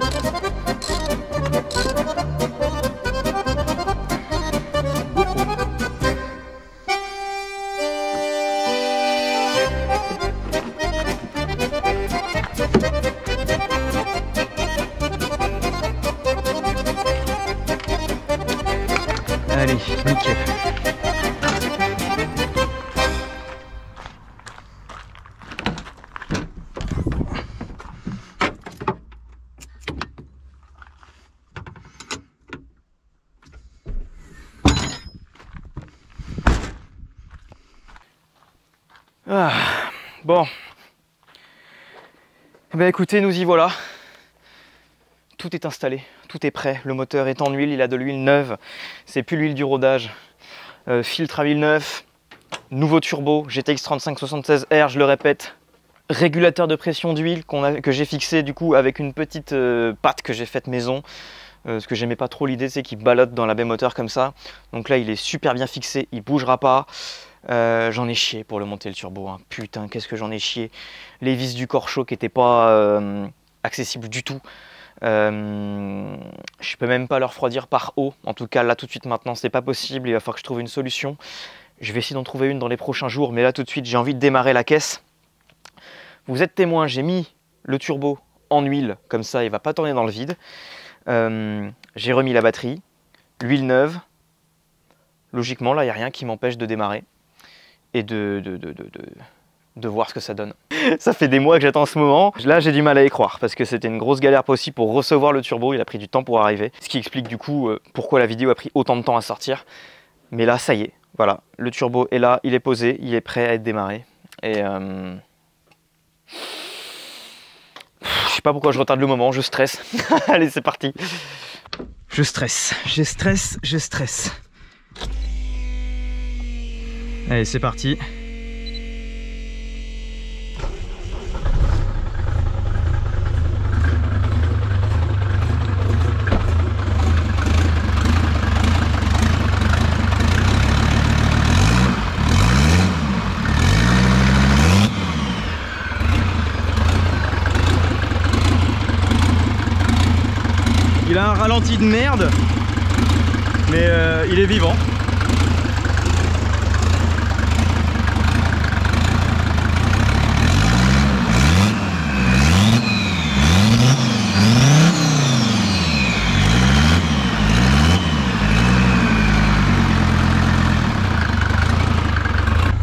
Allez, nickel. Ah, bon. Eh bien, écoutez, nous y voilà. Tout est installé, tout est prêt. Le moteur est en huile, il a de l'huile neuve. C'est plus l'huile du rodage. Filtre à huile neuf, nouveau turbo, GTX 3576R, je le répète. Régulateur de pression d'huile que j'ai fixé du coup avec une petite patte que j'ai faite maison. Parce que j'aimais pas trop l'idée, c'est qu'il ballotte dans la baie moteur comme ça. Donc là, il est super bien fixé, il bougera pas. J'en ai chié pour le monter le turbo, hein. Putain, qu'est-ce que j'en ai chié. Les vis du corps chaud qui n'étaient pas accessibles du tout. Je peux même pas le refroidir par eau. En tout cas, là tout de suite maintenant, c'est pas possible. Il va falloir que je trouve une solution. Je vais essayer d'en trouver une dans les prochains jours, mais là tout de suite, j'ai envie de démarrer la caisse. Vous êtes témoin, j'ai mis le turbo en huile, comme ça, il va pas tourner dans le vide. J'ai remis la batterie, l'huile neuve. Logiquement, là, il n'y a rien qui m'empêche de démarrer et de voir ce que ça donne. Ça fait des mois que j'attends ce moment. Là, j'ai du mal à y croire parce que c'était une grosse galère possible pour recevoir le turbo. Il a pris du temps pour arriver. Ce qui explique du coup pourquoi la vidéo a pris autant de temps à sortir. Mais là, ça y est. Voilà, le turbo est là, il est posé, il est prêt à être démarré. Et je sais pas pourquoi je retarde le moment, je stresse. Allez, c'est parti. Je stresse. Allez, c'est parti. a un ralenti de merde, mais il est vivant.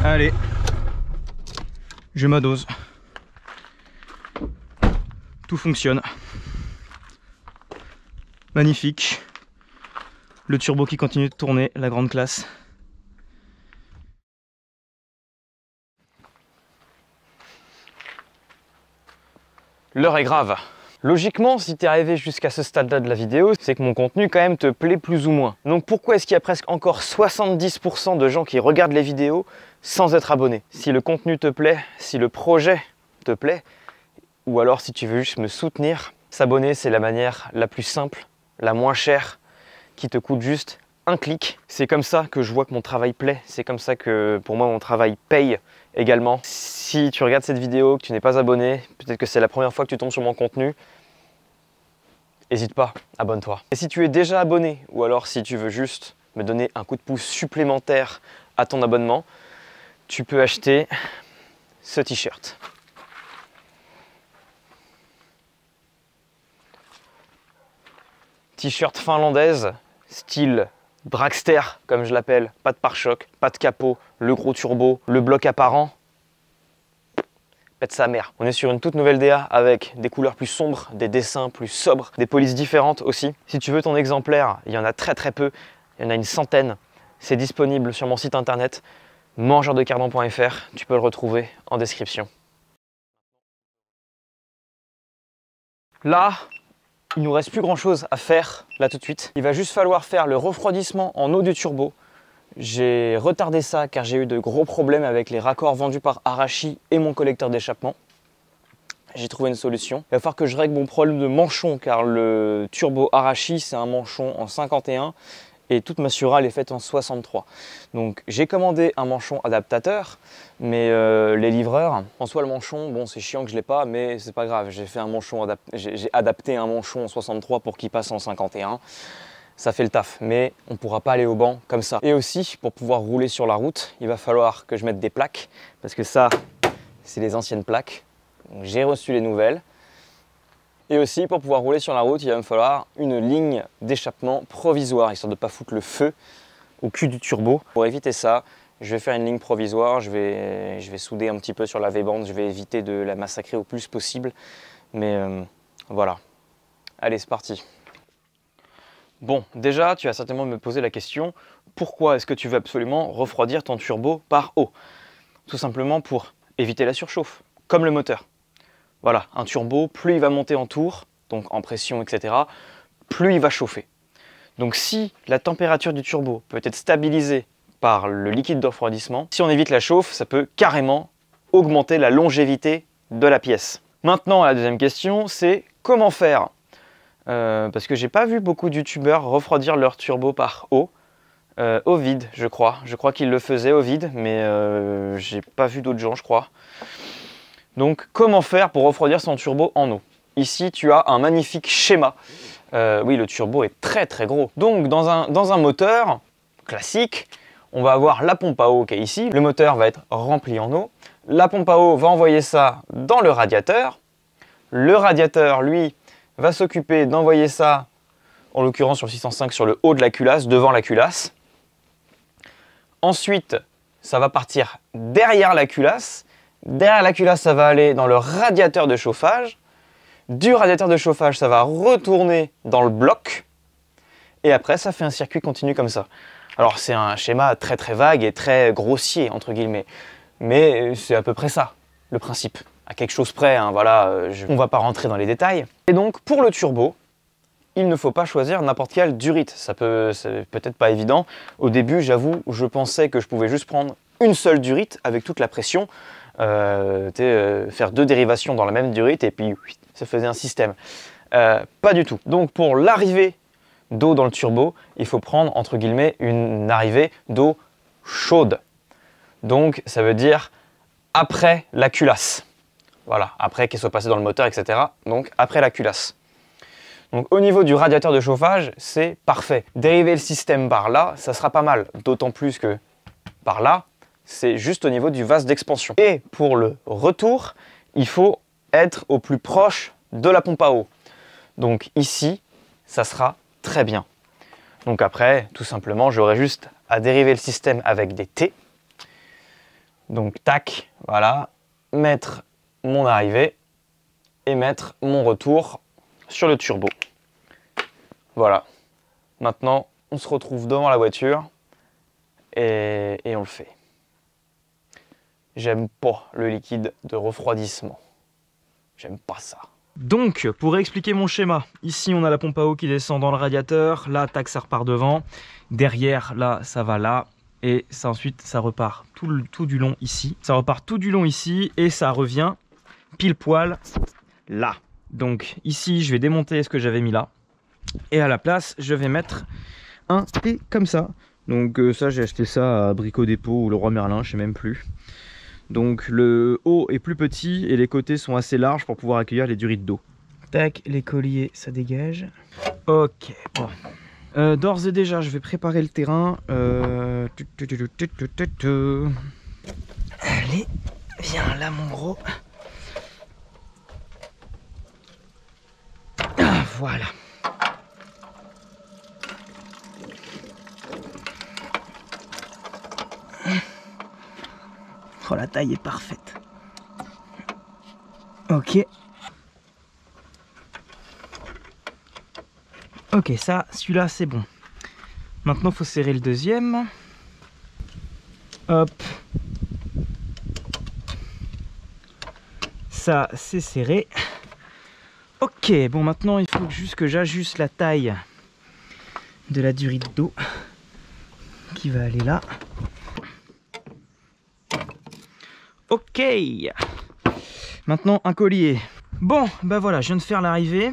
Allez, j'ai ma dose. Tout fonctionne. Magnifique. Le turbo qui continue de tourner, la grande classe. L'heure est grave. Logiquement, si tu es arrivé jusqu'à ce stade-là de la vidéo, c'est que mon contenu quand même te plaît plus ou moins. Donc pourquoi est-ce qu'il y a presque encore 70% de gens qui regardent les vidéos sans être abonnés? Si le contenu te plaît, si le projet te plaît, ou alors si tu veux juste me soutenir, s'abonner c'est la manière la plus simple, la moins chère, qui te coûte juste un clic. C'est comme ça que je vois que mon travail plaît, c'est comme ça que pour moi mon travail paye également. Si tu regardes cette vidéo, que tu n'es pas abonné, peut-être que c'est la première fois que tu tombes sur mon contenu, n'hésite pas, abonne-toi. Et si tu es déjà abonné, ou alors si tu veux juste me donner un coup de pouce supplémentaire à ton abonnement, tu peux acheter ce t-shirt. T-shirt finlandaise, style dragster comme je l'appelle, pas de pare-choc, pas de capot, le gros turbo, le bloc apparent. Pète sa mère. On est sur une toute nouvelle DA avec des couleurs plus sombres, des dessins plus sobres, des polices différentes aussi. Si tu veux ton exemplaire, il y en a très peu, il y en a une centaine. C'est disponible sur mon site internet mangeurdecardan.fr, tu peux le retrouver en description. Là, il nous reste plus grand chose à faire là tout de suite. Il va juste falloir faire le refroidissement en eau du turbo. J'ai retardé ça car j'ai eu de gros problèmes avec les raccords vendus par Arashi et mon collecteur d'échappement. J'ai trouvé une solution. Il va falloir que je règle mon problème de manchon car le turbo Arashi c'est un manchon en 51 et toute ma surale est faite en 63. Donc j'ai commandé un manchon adaptateur, mais les livreurs, en soi le manchon, bon c'est chiant que je l'ai pas, mais c'est pas grave. J'ai fait un manchon j'ai adapté un manchon en 63 pour qu'il passe en 51. Ça fait le taf, mais on ne pourra pas aller au banc comme ça. Et aussi, pour pouvoir rouler sur la route, il va falloir que je mette des plaques, parce que ça, c'est les anciennes plaques. J'ai reçu les nouvelles. Et aussi, pour pouvoir rouler sur la route, il va me falloir une ligne d'échappement provisoire, histoire de ne pas foutre le feu au cul du turbo. Pour éviter ça, je vais faire une ligne provisoire, je vais souder un petit peu sur la V-bande, je vais éviter de la massacrer au plus possible. Mais voilà. Allez, c'est parti. Bon, déjà, tu vas certainement me poser la question, pourquoi est-ce que tu veux absolument refroidir ton turbo par eau? Tout simplement pour éviter la surchauffe, comme le moteur. Voilà, un turbo, plus il va monter en tours, donc en pression, etc., plus il va chauffer. Donc si la température du turbo peut être stabilisée par le liquide de refroidissement, si on évite la chauffe, ça peut carrément augmenter la longévité de la pièce. Maintenant, la deuxième question, c'est comment faire? Parce que j'ai pas vu beaucoup de youtubeurs refroidir leur turbo par eau, au vide je crois. Je crois qu'ils le faisaient au vide, mais j'ai pas vu d'autres gens je crois. Donc comment faire pour refroidir son turbo en eau? Ici tu as un magnifique schéma. Oui, le turbo est très gros. Donc dans un moteur classique, on va avoir la pompe à eau qui est ici. Le moteur va être rempli en eau. La pompe à eau va envoyer ça dans le radiateur. Le radiateur, lui, va s'occuper d'envoyer ça, en l'occurrence sur le 605, sur le haut de la culasse, devant la culasse. Ensuite, ça va partir derrière la culasse. Derrière la culasse, ça va aller dans le radiateur de chauffage. Du radiateur de chauffage, ça va retourner dans le bloc. Et après, ça fait un circuit continu comme ça. Alors, c'est un schéma très vague et très grossier, entre guillemets. Mais c'est à peu près ça, le principe. À quelque chose près, hein, voilà, on ne va pas rentrer dans les détails. Et donc, pour le turbo, il ne faut pas choisir n'importe quelle durite. C'est peut-être pas évident. Au début, j'avoue, je pensais que je pouvais juste prendre une seule durite avec toute la pression, faire deux dérivations dans la même durite et puis ça faisait un système. Pas du tout. Donc, pour l'arrivée d'eau dans le turbo, il faut prendre, entre guillemets, une arrivée d'eau chaude. Donc, ça veut dire après la culasse. Voilà, après qu'elle soit passée dans le moteur, etc. Donc après la culasse. Donc au niveau du radiateur de chauffage, c'est parfait. Dériver le système par là, ça sera pas mal. D'autant plus que par là, c'est juste au niveau du vase d'expansion. Et pour le retour, il faut être au plus proche de la pompe à eau. Donc ici, ça sera très bien. Donc après, tout simplement, j'aurai juste à dériver le système avec des T. Donc tac, voilà, mettre mon arrivée et mettre mon retour sur le turbo. Voilà. Maintenant, on se retrouve devant la voiture et on le fait. J'aime pas le liquide de refroidissement. J'aime pas ça. Donc, pour expliquer mon schéma, ici on a la pompe à eau qui descend dans le radiateur, là, tac, ça repart devant, derrière, là, ça va là, et ça ensuite, ça repart tout du long ici. Ça repart tout du long ici, et ça revient pile poil là. Donc, ici, je vais démonter ce que j'avais mis là, et à la place, je vais mettre un T comme ça. Donc ça, j'ai acheté ça à Brico Dépôt ou le Roi Merlin, je sais même plus. Donc le haut est plus petit et les côtés sont assez larges pour pouvoir accueillir les durites d'eau. Tac, les colliers, ça dégage. Ok, bon. D'ores et déjà, je vais préparer le terrain. Allez, viens là mon gros. Ah, voilà. Oh, la taille est parfaite. Ok. Ok, ça, celui-là, c'est bon. Maintenant, il faut serrer le deuxième. Hop. Ça, c'est serré. Ok, bon, maintenant, il faut juste que j'ajuste la taille de la durite d'eau qui va aller là. Ok, maintenant un collier. Bon, ben voilà, je viens de faire l'arrivée.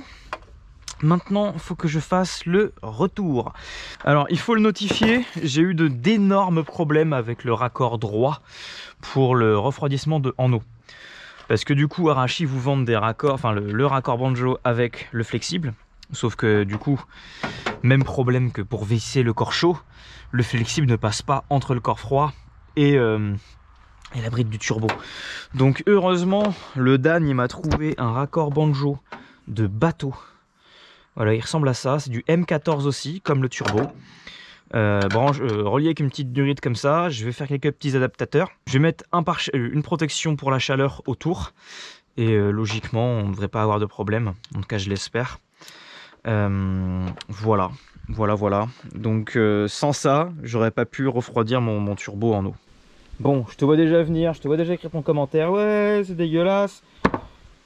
Maintenant, il faut que je fasse le retour. Alors, il faut le notifier, j'ai eu d'énormes problèmes avec le raccord droit pour le refroidissement en eau. Parce que du coup, Arashi vous vendent des raccords, enfin le raccord Banjo avec le flexible. Sauf que du coup, même problème que pour visser le corps chaud, le flexible ne passe pas entre le corps froid et la bride du turbo. Donc heureusement, le Dan il m'a trouvé un raccord Banjo de bateau. Voilà, il ressemble à ça, c'est du M14 aussi, comme le turbo. Relié avec une petite durite comme ça, je vais faire quelques petits adaptateurs. Je vais mettre une protection pour la chaleur autour. Et logiquement, on ne devrait pas avoir de problème. En tout cas, je l'espère. Voilà. Donc sans ça, j'aurais pas pu refroidir mon turbo en eau. Bon, je te vois déjà venir, je te vois déjà écrire ton commentaire. Ouais, c'est dégueulasse.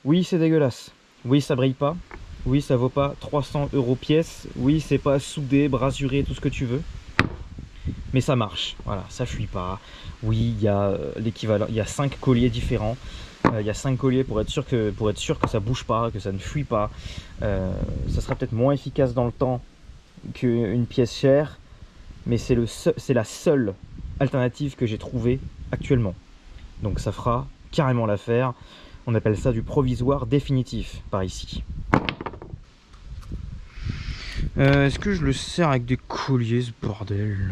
Oui, c'est dégueulasse. Oui, ça brille pas. Oui, ça vaut pas 300 € pièce. Oui, c'est pas soudé, brasuré, tout ce que tu veux. Mais ça marche. Voilà, ça fuit pas. Oui, il y a l'équivalent. Il y a 5 colliers différents. Il y a 5 colliers pour être sûr que ça bouge pas, que ça ne fuit pas. Ça sera peut-être moins efficace dans le temps qu'une pièce chère. Mais c'est la seule alternative que j'ai trouvée actuellement. Donc ça fera carrément l'affaire. On appelle ça du provisoire définitif par ici. Est-ce que je le sers avec des colliers, ce bordel?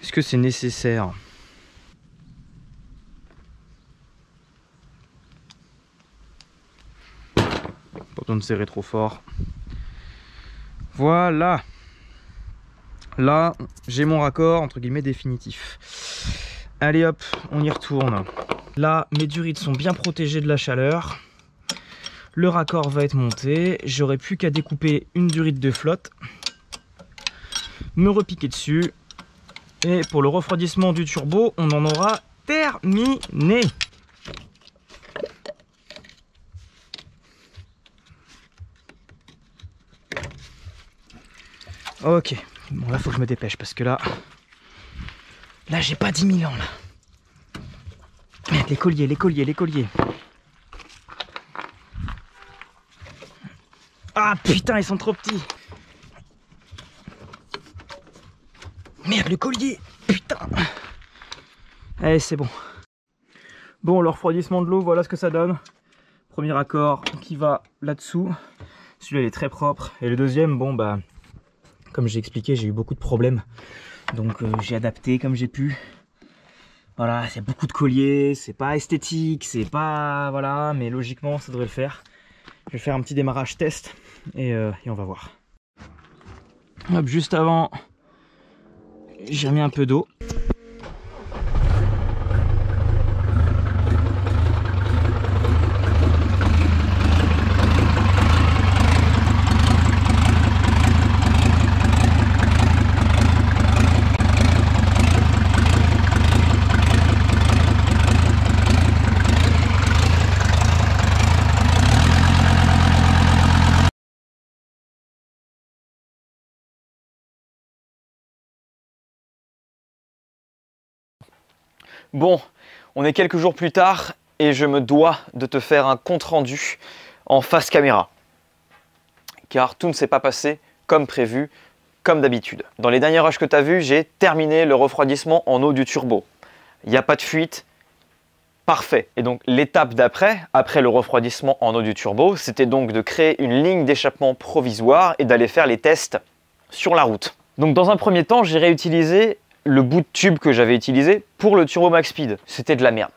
Est-ce que c'est nécessaire? Pas besoin de serrer trop fort. Voilà. Là, j'ai mon raccord, entre guillemets, définitif. Allez hop, on y retourne. Là, mes durites sont bien protégées de la chaleur. Le raccord va être monté. J'aurai plus qu'à découper une durite de flotte. Me repiquer dessus. Et pour le refroidissement du turbo, on en aura terminé. Ok. Bon, là, faut que je me dépêche parce que là, j'ai pas 10 000 ans là. Merde, les colliers. Ah putain, ils sont trop petits. Merde, le collier. Putain. Allez, c'est bon. Bon, le refroidissement de l'eau, voilà ce que ça donne. Premier raccord qui va là-dessous. Celui-là il est très propre. Et le deuxième, bon bah, comme j'ai expliqué, j'ai eu beaucoup de problèmes. Donc j'ai adapté comme j'ai pu. Voilà, c'est beaucoup de colliers, c'est pas esthétique, c'est pas... Voilà, mais logiquement ça devrait le faire. Je vais faire un petit démarrage test et on va voir. Hop, juste avant, j'ai remis un peu d'eau. Bon, on est quelques jours plus tard et je me dois de te faire un compte-rendu en face caméra. Car tout ne s'est pas passé comme prévu, comme d'habitude. Dans les derniers rushs que tu as vus, j'ai terminé le refroidissement en eau du turbo. Il n'y a pas de fuite, parfait. Et donc l'étape d'après, après le refroidissement en eau du turbo, c'était donc de créer une ligne d'échappement provisoire et d'aller faire les tests sur la route. Donc dans un premier temps, j'ai réutilisé le bout de tube que j'avais utilisé pour le Turbo Max Speed. C'était de la merde.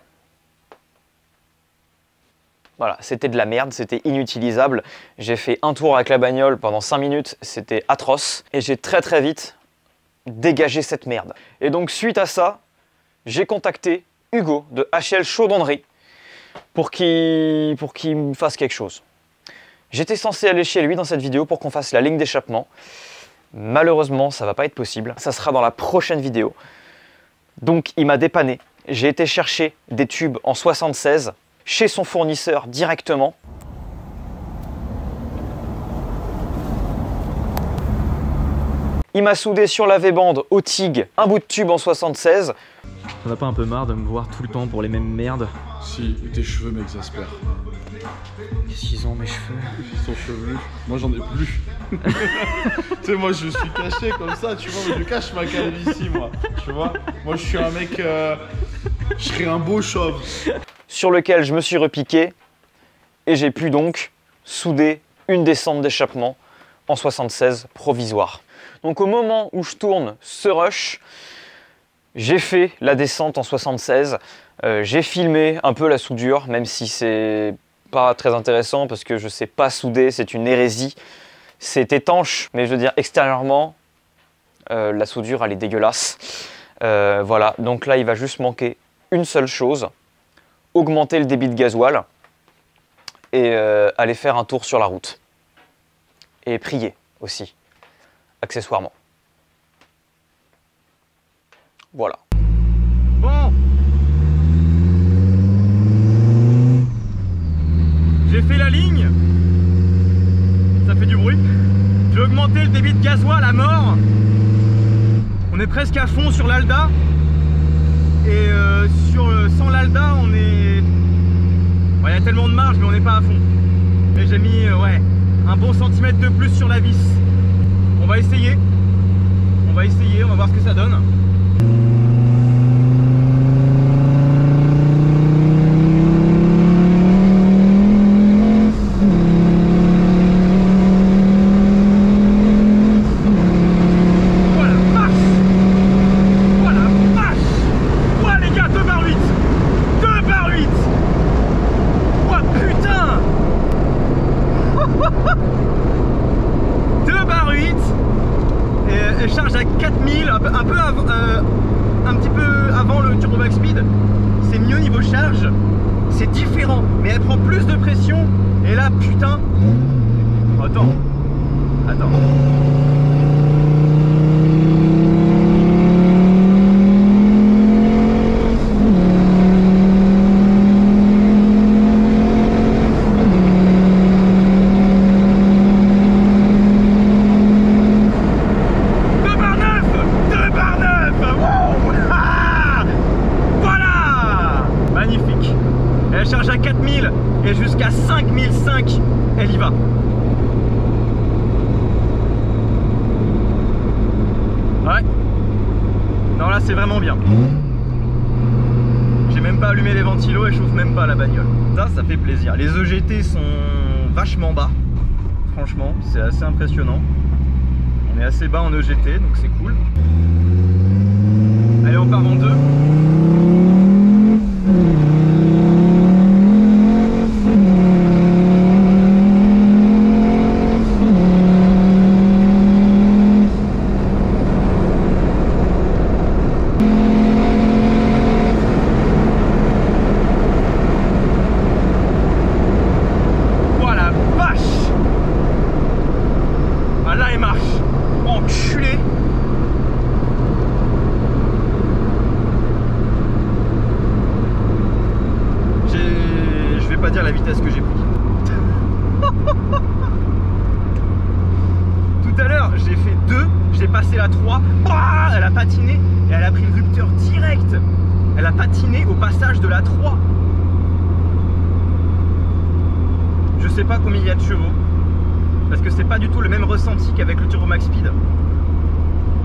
Voilà, c'était de la merde, c'était inutilisable. J'ai fait un tour avec la bagnole pendant 5 minutes, c'était atroce. Et j'ai très vite dégagé cette merde. Et donc suite à ça, j'ai contacté Hugo de HL Chaudronnerie pour qu'il me fasse quelque chose. J'étais censé aller chez lui dans cette vidéo pour qu'on fasse la ligne d'échappement. Malheureusement, ça va pas être possible. Ça sera dans la prochaine vidéo. Donc, il m'a dépanné. J'ai été chercher des tubes en 76 chez son fournisseur directement. Il m'a soudé sur la V-bande au TIG un bout de tube en 76. On n'a pas un peu marre de me voir tout le temps pour les mêmes merdes? Si, tes cheveux m'exaspèrent. Qu'est-ce qu'ils ont mes cheveux? Ils sont chevelus. Moi j'en ai plus. Tu sais, moi je suis caché comme ça, tu vois, mais je cache ma calvitie, moi. Tu vois, moi je suis un mec. Je serais un beau chauve. Sur lequel je me suis repiqué et j'ai pu donc souder une descente d'échappement en 76 provisoire. Donc au moment où je tourne ce rush, j'ai fait la descente en 76. J'ai filmé un peu la soudure, même si c'est pas très intéressant parce que je sais pas souder, c'est une hérésie. C'est étanche, mais je veux dire extérieurement, la soudure elle est dégueulasse. Voilà, donc là il va juste manquer une seule chose, augmenter le débit de gasoil et aller faire un tour sur la route. Et prier aussi, accessoirement. Voilà. Bon, j'ai fait la ligne, ça fait du bruit. J'ai augmenté le débit de gasoil à mort. On est presque à fond sur l'Alda. Et sans l'Alda, on est... Ouais, il y a tellement de marge, mais on n'est pas à fond. Et j'ai mis ouais, un bon centimètre de plus sur la vis. On va essayer. On va voir ce que ça donne. Charge à 4000, un petit peu avant le Turbo Max Speed. C'est mieux niveau charge, c'est différent, mais elle prend plus de pression. Et là, putain, attends. Charge à 4000 et jusqu'à 5005, elle y va. Ouais. Non, là c'est vraiment bien. J'ai même pas allumé les ventilos et je chauffe même pas la bagnole. Ça fait plaisir. Les EGT sont vachement bas. franchement, c'est assez impressionnant. On est assez bas en EGT, donc c'est cool. Allez, on part en deux. Dire la vitesse que j'ai pris. Tout à l'heure j'ai fait 2, j'ai passé la 3, bah, elle a patiné et elle a pris le rupteur direct. Elle a patiné au passage de la 3. Je sais pas combien il y a de chevaux parce que c'est pas du tout le même ressenti qu'avec le Turbo Max Speed.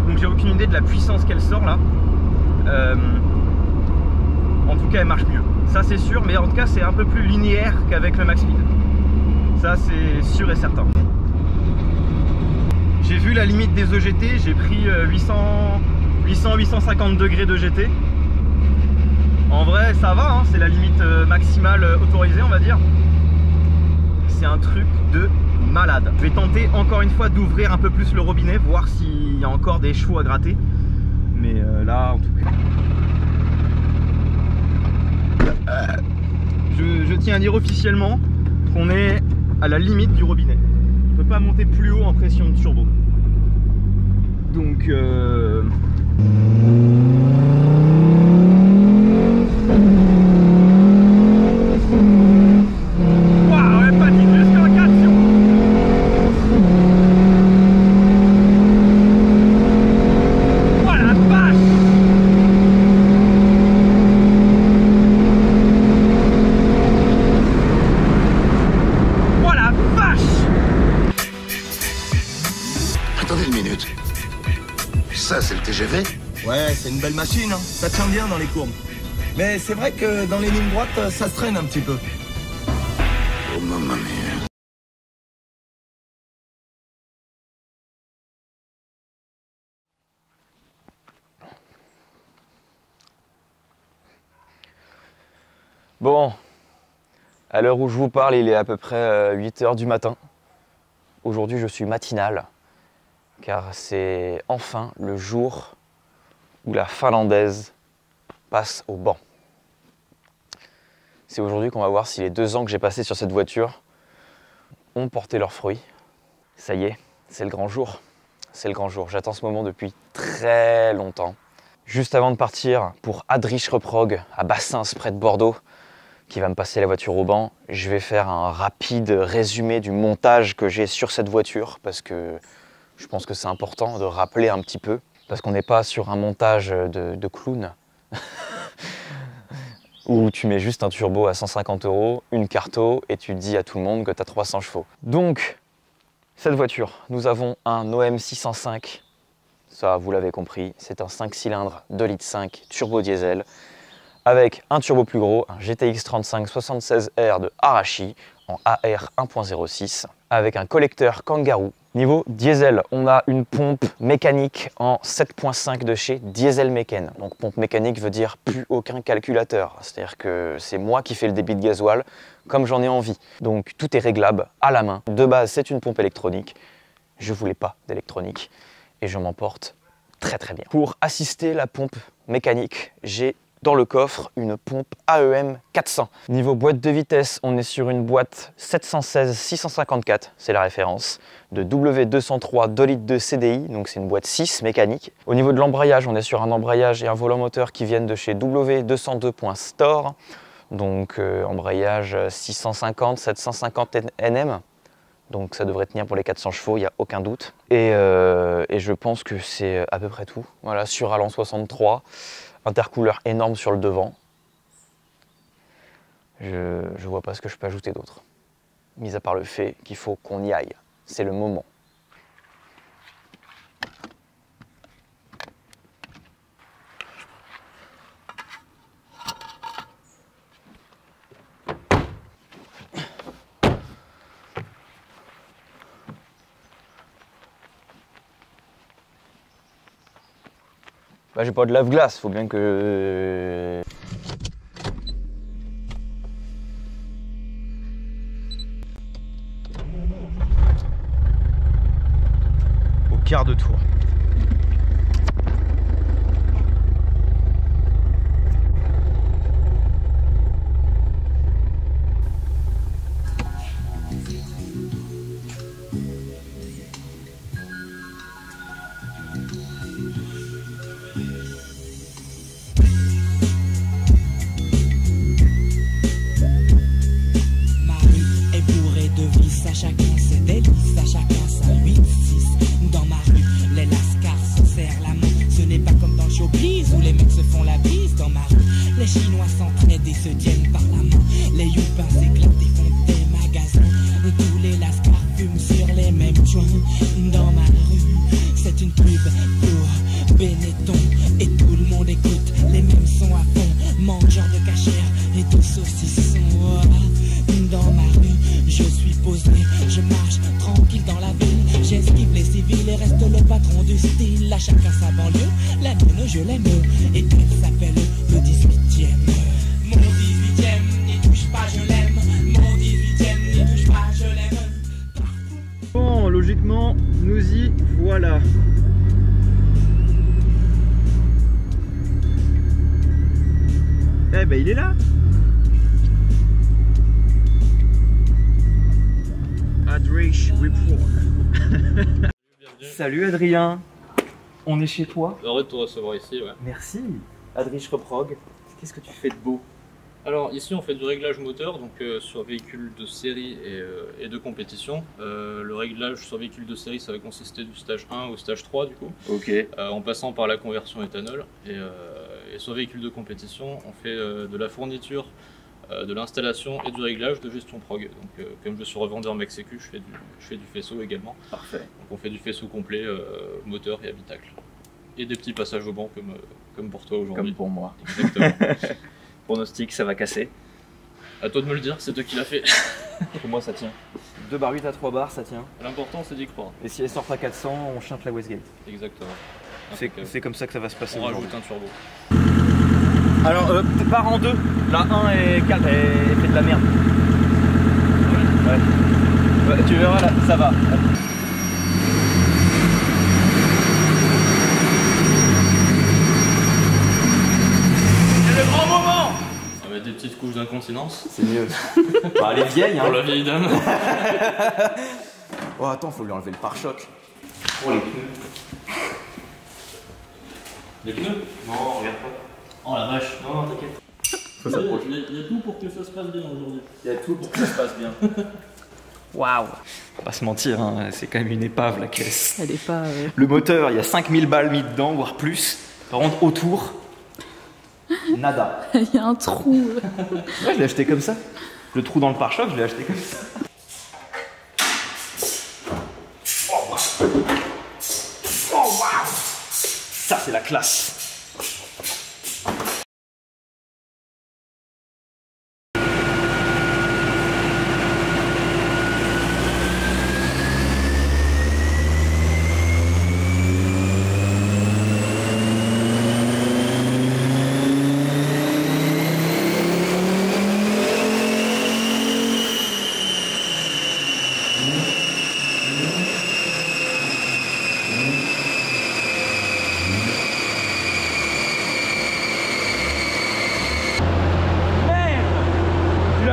Donc j'ai aucune idée de la puissance qu'elle sort là. En tout cas elle marche mieux, ça c'est sûr, mais en tout cas c'est un peu plus linéaire qu'avec le Max Speed. Ça c'est sûr et certain. J'ai vu la limite des EGT, j'ai pris 800-850 degrés d'EGT. En vrai ça va, hein, c'est la limite maximale autorisée on va dire. C'est un truc de malade. Je vais tenter encore une fois d'ouvrir un peu plus le robinet, voir s'il y a encore des chevaux à gratter. Mais là en tout cas... Je tiens à dire officiellement qu'on est à la limite du robinet. On ne peut pas monter plus haut en pression de turbo. Donc waouh, elle patine jusqu'en 4. Voilà, vache. Attendez une minute. Ça, c'est le TGV? Ouais, c'est une belle machine, hein. Ça tient bien dans les courbes. Mais c'est vrai que dans les lignes droites, ça se traîne un petit peu. Oh, mamma mia. Bon, à l'heure où je vous parle, il est à peu près 8 h du matin. Aujourd'hui, je suis matinal, car c'est enfin le jour où la finlandaise passe au banc. C'est aujourd'hui qu'on va voir si les 2 ans que j'ai passés sur cette voiture ont porté leurs fruits. Ça y est, c'est le grand jour. C'est le grand jour. J'attends ce moment depuis très longtemps. Juste avant de partir pour Adrich Reprog à Bassins, près de Bordeaux, qui va me passer la voiture au banc, je vais faire un rapide résumé du montage que j'ai sur cette voiture, parce que je pense que c'est important de rappeler un petit peu, parce qu'on n'est pas sur un montage de clown, où tu mets juste un turbo à 150 €, une carto, et tu dis à tout le monde que tu as 300 chevaux. Donc, cette voiture, nous avons un OM 605, ça vous l'avez compris, c'est un 5 cylindres 2,5 litres turbo diesel, avec un turbo plus gros, un GTX 35 76R de Arashi en AR 1.06, avec un collecteur Kangaroo. Niveau diesel, on a une pompe mécanique en 7.5 de chez Diesel Meken. Donc pompe mécanique veut dire plus aucun calculateur, c'est-à-dire que c'est moi qui fais le débit de gasoil comme j'en ai envie. Donc tout est réglable à la main. De base, c'est une pompe électronique. Je voulais pas d'électronique et je m'en porte très très bien. Pour assister la pompe mécanique, j'ai dans le coffre une pompe AEM 400. Niveau boîte de vitesse, on est sur une boîte 716-654, c'est la référence, de W203 2 litres de CDI, donc c'est une boîte 6 mécanique. Au niveau de l'embrayage, on est sur un embrayage et un volant moteur qui viennent de chez W202.store, donc embrayage 650-750 Nm. Donc ça devrait tenir pour les 400 chevaux, il n'y a aucun doute. Et je pense que c'est à peu près tout. Voilà, sur Allan 63. Intercouleur énorme sur le devant. Je vois pas ce que je peux ajouter d'autre. Mis à part le fait qu'il faut qu'on y aille. C'est le moment. Bah j'ai pas de lave-glace, faut bien que... Au quart de tour. Les Chinois s'entraident et se tiennent par la main. Les youpins s'éclatent et font des magasins. Tous les lascars fument sur les mêmes joints. Dans ma rue, c'est une pub pour Benetton. Et tout le monde écoute les mêmes sons à fond. Mangeurs de cachère et de saucissons. Dans ma rue, je suis posé. Je marche tranquille dans la ville. J'esquive les civils et reste le patron du style. À chacun sa banlieue, la mienne je l'aime. Et elle s'appelle le 18e. Mon 18e, n'y touche pas, je l'aime. Mon 18e, n'y touche pas, je l'aime. Bon, logiquement, nous y voilà. Eh ben, il est là. Adrich Report. Salut Adrien. On est chez toi. Heureux de te recevoir ici, ouais. Merci. Adrich Reprog, qu'est-ce que tu fais de beau? Alors ici on fait du réglage moteur, donc sur véhicules de série et de compétition. Le réglage sur véhicules de série, ça va consister du stage 1 au stage 3 du coup. Ok. En passant par la conversion éthanol. Et sur véhicules de compétition, on fait de la fourniture, de l'installation et du réglage de gestion prog. Donc comme je suis revendeur MaxSécu, je fais du faisceau également. Parfait. Donc on fait du faisceau complet, moteur et habitacle. Et des petits passages au banc comme pour toi aujourd'hui. Comme pour moi. Exactement. Pronostic, ça va casser. À toi de me le dire, c'est toi qui l'as fait. Pour moi ça tient. 2 bar 8 à 3 bars, ça tient. L'important c'est d'y croire. Et si elle sort à 400, on chante la Westgate. Exactement. C'est comme ça que ça va se passer. On rajoute un turbo. Alors, part en deux. La 1 et 4 et fait de la merde. Ouais. Tu verras là, ça va. C'est le grand moment. Ça va mettre des petites couches d'incontinence. C'est mieux. Bah, elle est vieille, hein. Pour la vieille dame. Oh, attends, faut lui enlever le pare-choc. Oh, les pneus. Les pneus? Non, regarde pas. Oh la vache. Non, non, t'inquiète. Il y a tout pour que ça se passe bien aujourd'hui. Il y a tout pour que ça se passe bien. Waouh. On va pas se mentir, hein, c'est quand même une épave la caisse. Elle est pas... Le moteur, il y a 5000 balles mis dedans, voire plus. Par contre, autour, nada. Il y a un trou. Ouais, je l'ai acheté comme ça. Le trou dans le pare-choc, je l'ai acheté comme ça. Oh waouh. Ça, c'est la classe.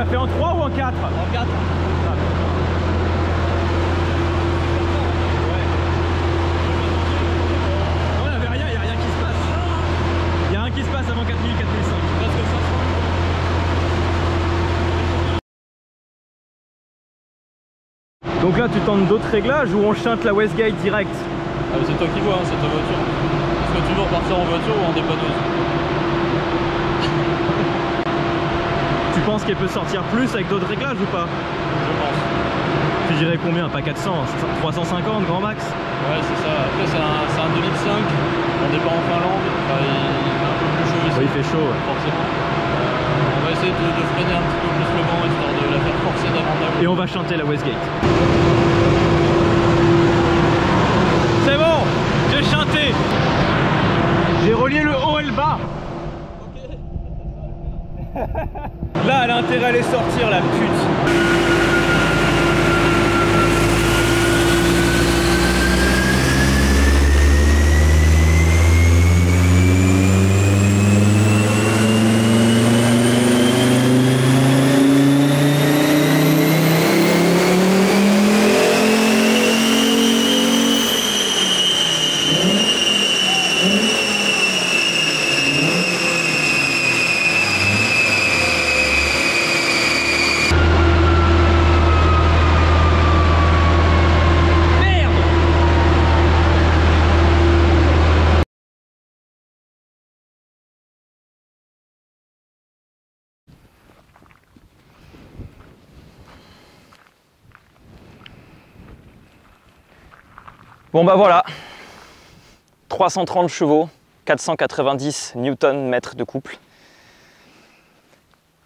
Fait en 3 ou en 4? En 4. Non, il n'y avait rien, il n'y a rien qui se passe. Il y a rien qui se passe avant 4000, 4005. Donc là, tu tentes d'autres réglages ou on chante la Westgate direct? Ah, c'est toi qui vois, hein, c'est ta voiture. Est-ce que tu veux repartir en voiture ou en dépanneuse? Tu penses qu'elle peut sortir plus avec d'autres réglages ou pas? Je pense. Tu dirais combien? Pas 400, 350 grand max? Ouais, c'est ça. Après, c'est un 2,5 litres. On n'est pas en Finlande. Enfin, il fait un peu plus chaud ici. Oui, il fait chaud. Ouais. Forcément. On va essayer de freiner un petit peu plus le vent histoire de la faire forcer davantage. Et on va chanter la Westgate. C'est bon, j'ai chanté. J'ai relié Ah. Là, elle a intérêt à les sortir, la pute. Bon bah voilà, 330 chevaux, 490 Nm de couple.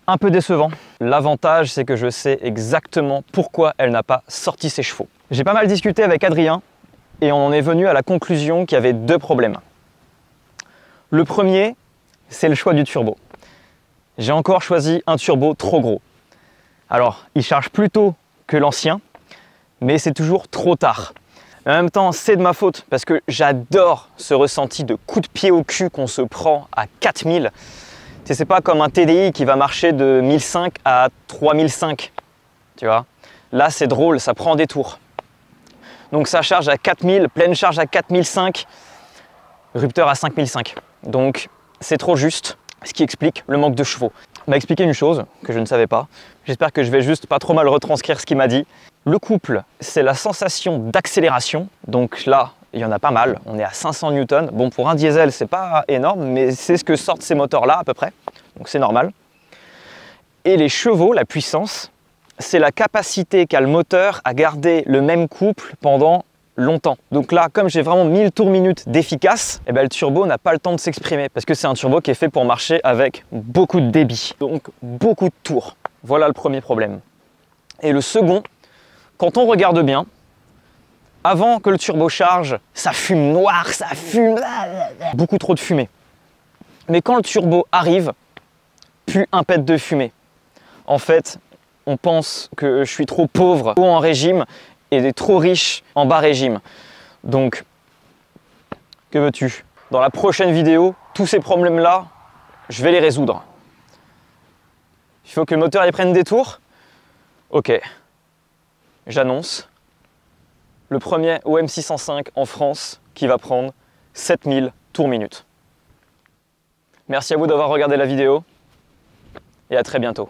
Un peu décevant. L'avantage, c'est que je sais exactement pourquoi elle n'a pas sorti ses chevaux. J'ai pas mal discuté avec Adrien et on en est venu à la conclusion qu'il y avait deux problèmes. Le premier, c'est le choix du turbo. J'ai encore choisi un turbo trop gros. Alors, il charge plus tôt que l'ancien, mais c'est toujours trop tard. En même temps, c'est de ma faute parce que j'adore ce ressenti de coup de pied au cul qu'on se prend à 4000. C'est pas comme un TDI qui va marcher de 1005 à 3005. Tu vois, là, c'est drôle, ça prend des tours. Donc ça charge à 4000, pleine charge à 4005, rupteur à 5005. Donc c'est trop juste, ce qui explique le manque de chevaux. Il m'a expliqué une chose que je ne savais pas. J'espère que je vais juste pas trop mal retranscrire ce qu'il m'a dit. Le couple, c'est la sensation d'accélération. Donc là, il y en a pas mal. On est à 500 Newton. Bon, pour un diesel, c'est pas énorme, mais c'est ce que sortent ces moteurs-là à peu près. Donc c'est normal. Et les chevaux, la puissance, c'est la capacité qu'a le moteur à garder le même couple pendant longtemps. Donc là, comme j'ai vraiment 1000 tours minutes d'efficace, eh ben, le turbo n'a pas le temps de s'exprimer parce que c'est un turbo qui est fait pour marcher avec beaucoup de débit, donc beaucoup de tours. Voilà le premier problème. Et le second, quand on regarde bien, avant que le turbo charge, ça fume noir, ça fume, beaucoup trop de fumée. Mais quand le turbo arrive, plus un pet de fumée. En fait, on pense que je suis trop pauvre en régime et trop riche en bas régime. Donc, que veux-tu? Dans la prochaine vidéo, tous ces problèmes-là, je vais les résoudre. Il faut que le moteur y prenne des tours. Ok, j'annonce le premier OM605 en France qui va prendre 7000 tours minutes. Merci à vous d'avoir regardé la vidéo et à très bientôt.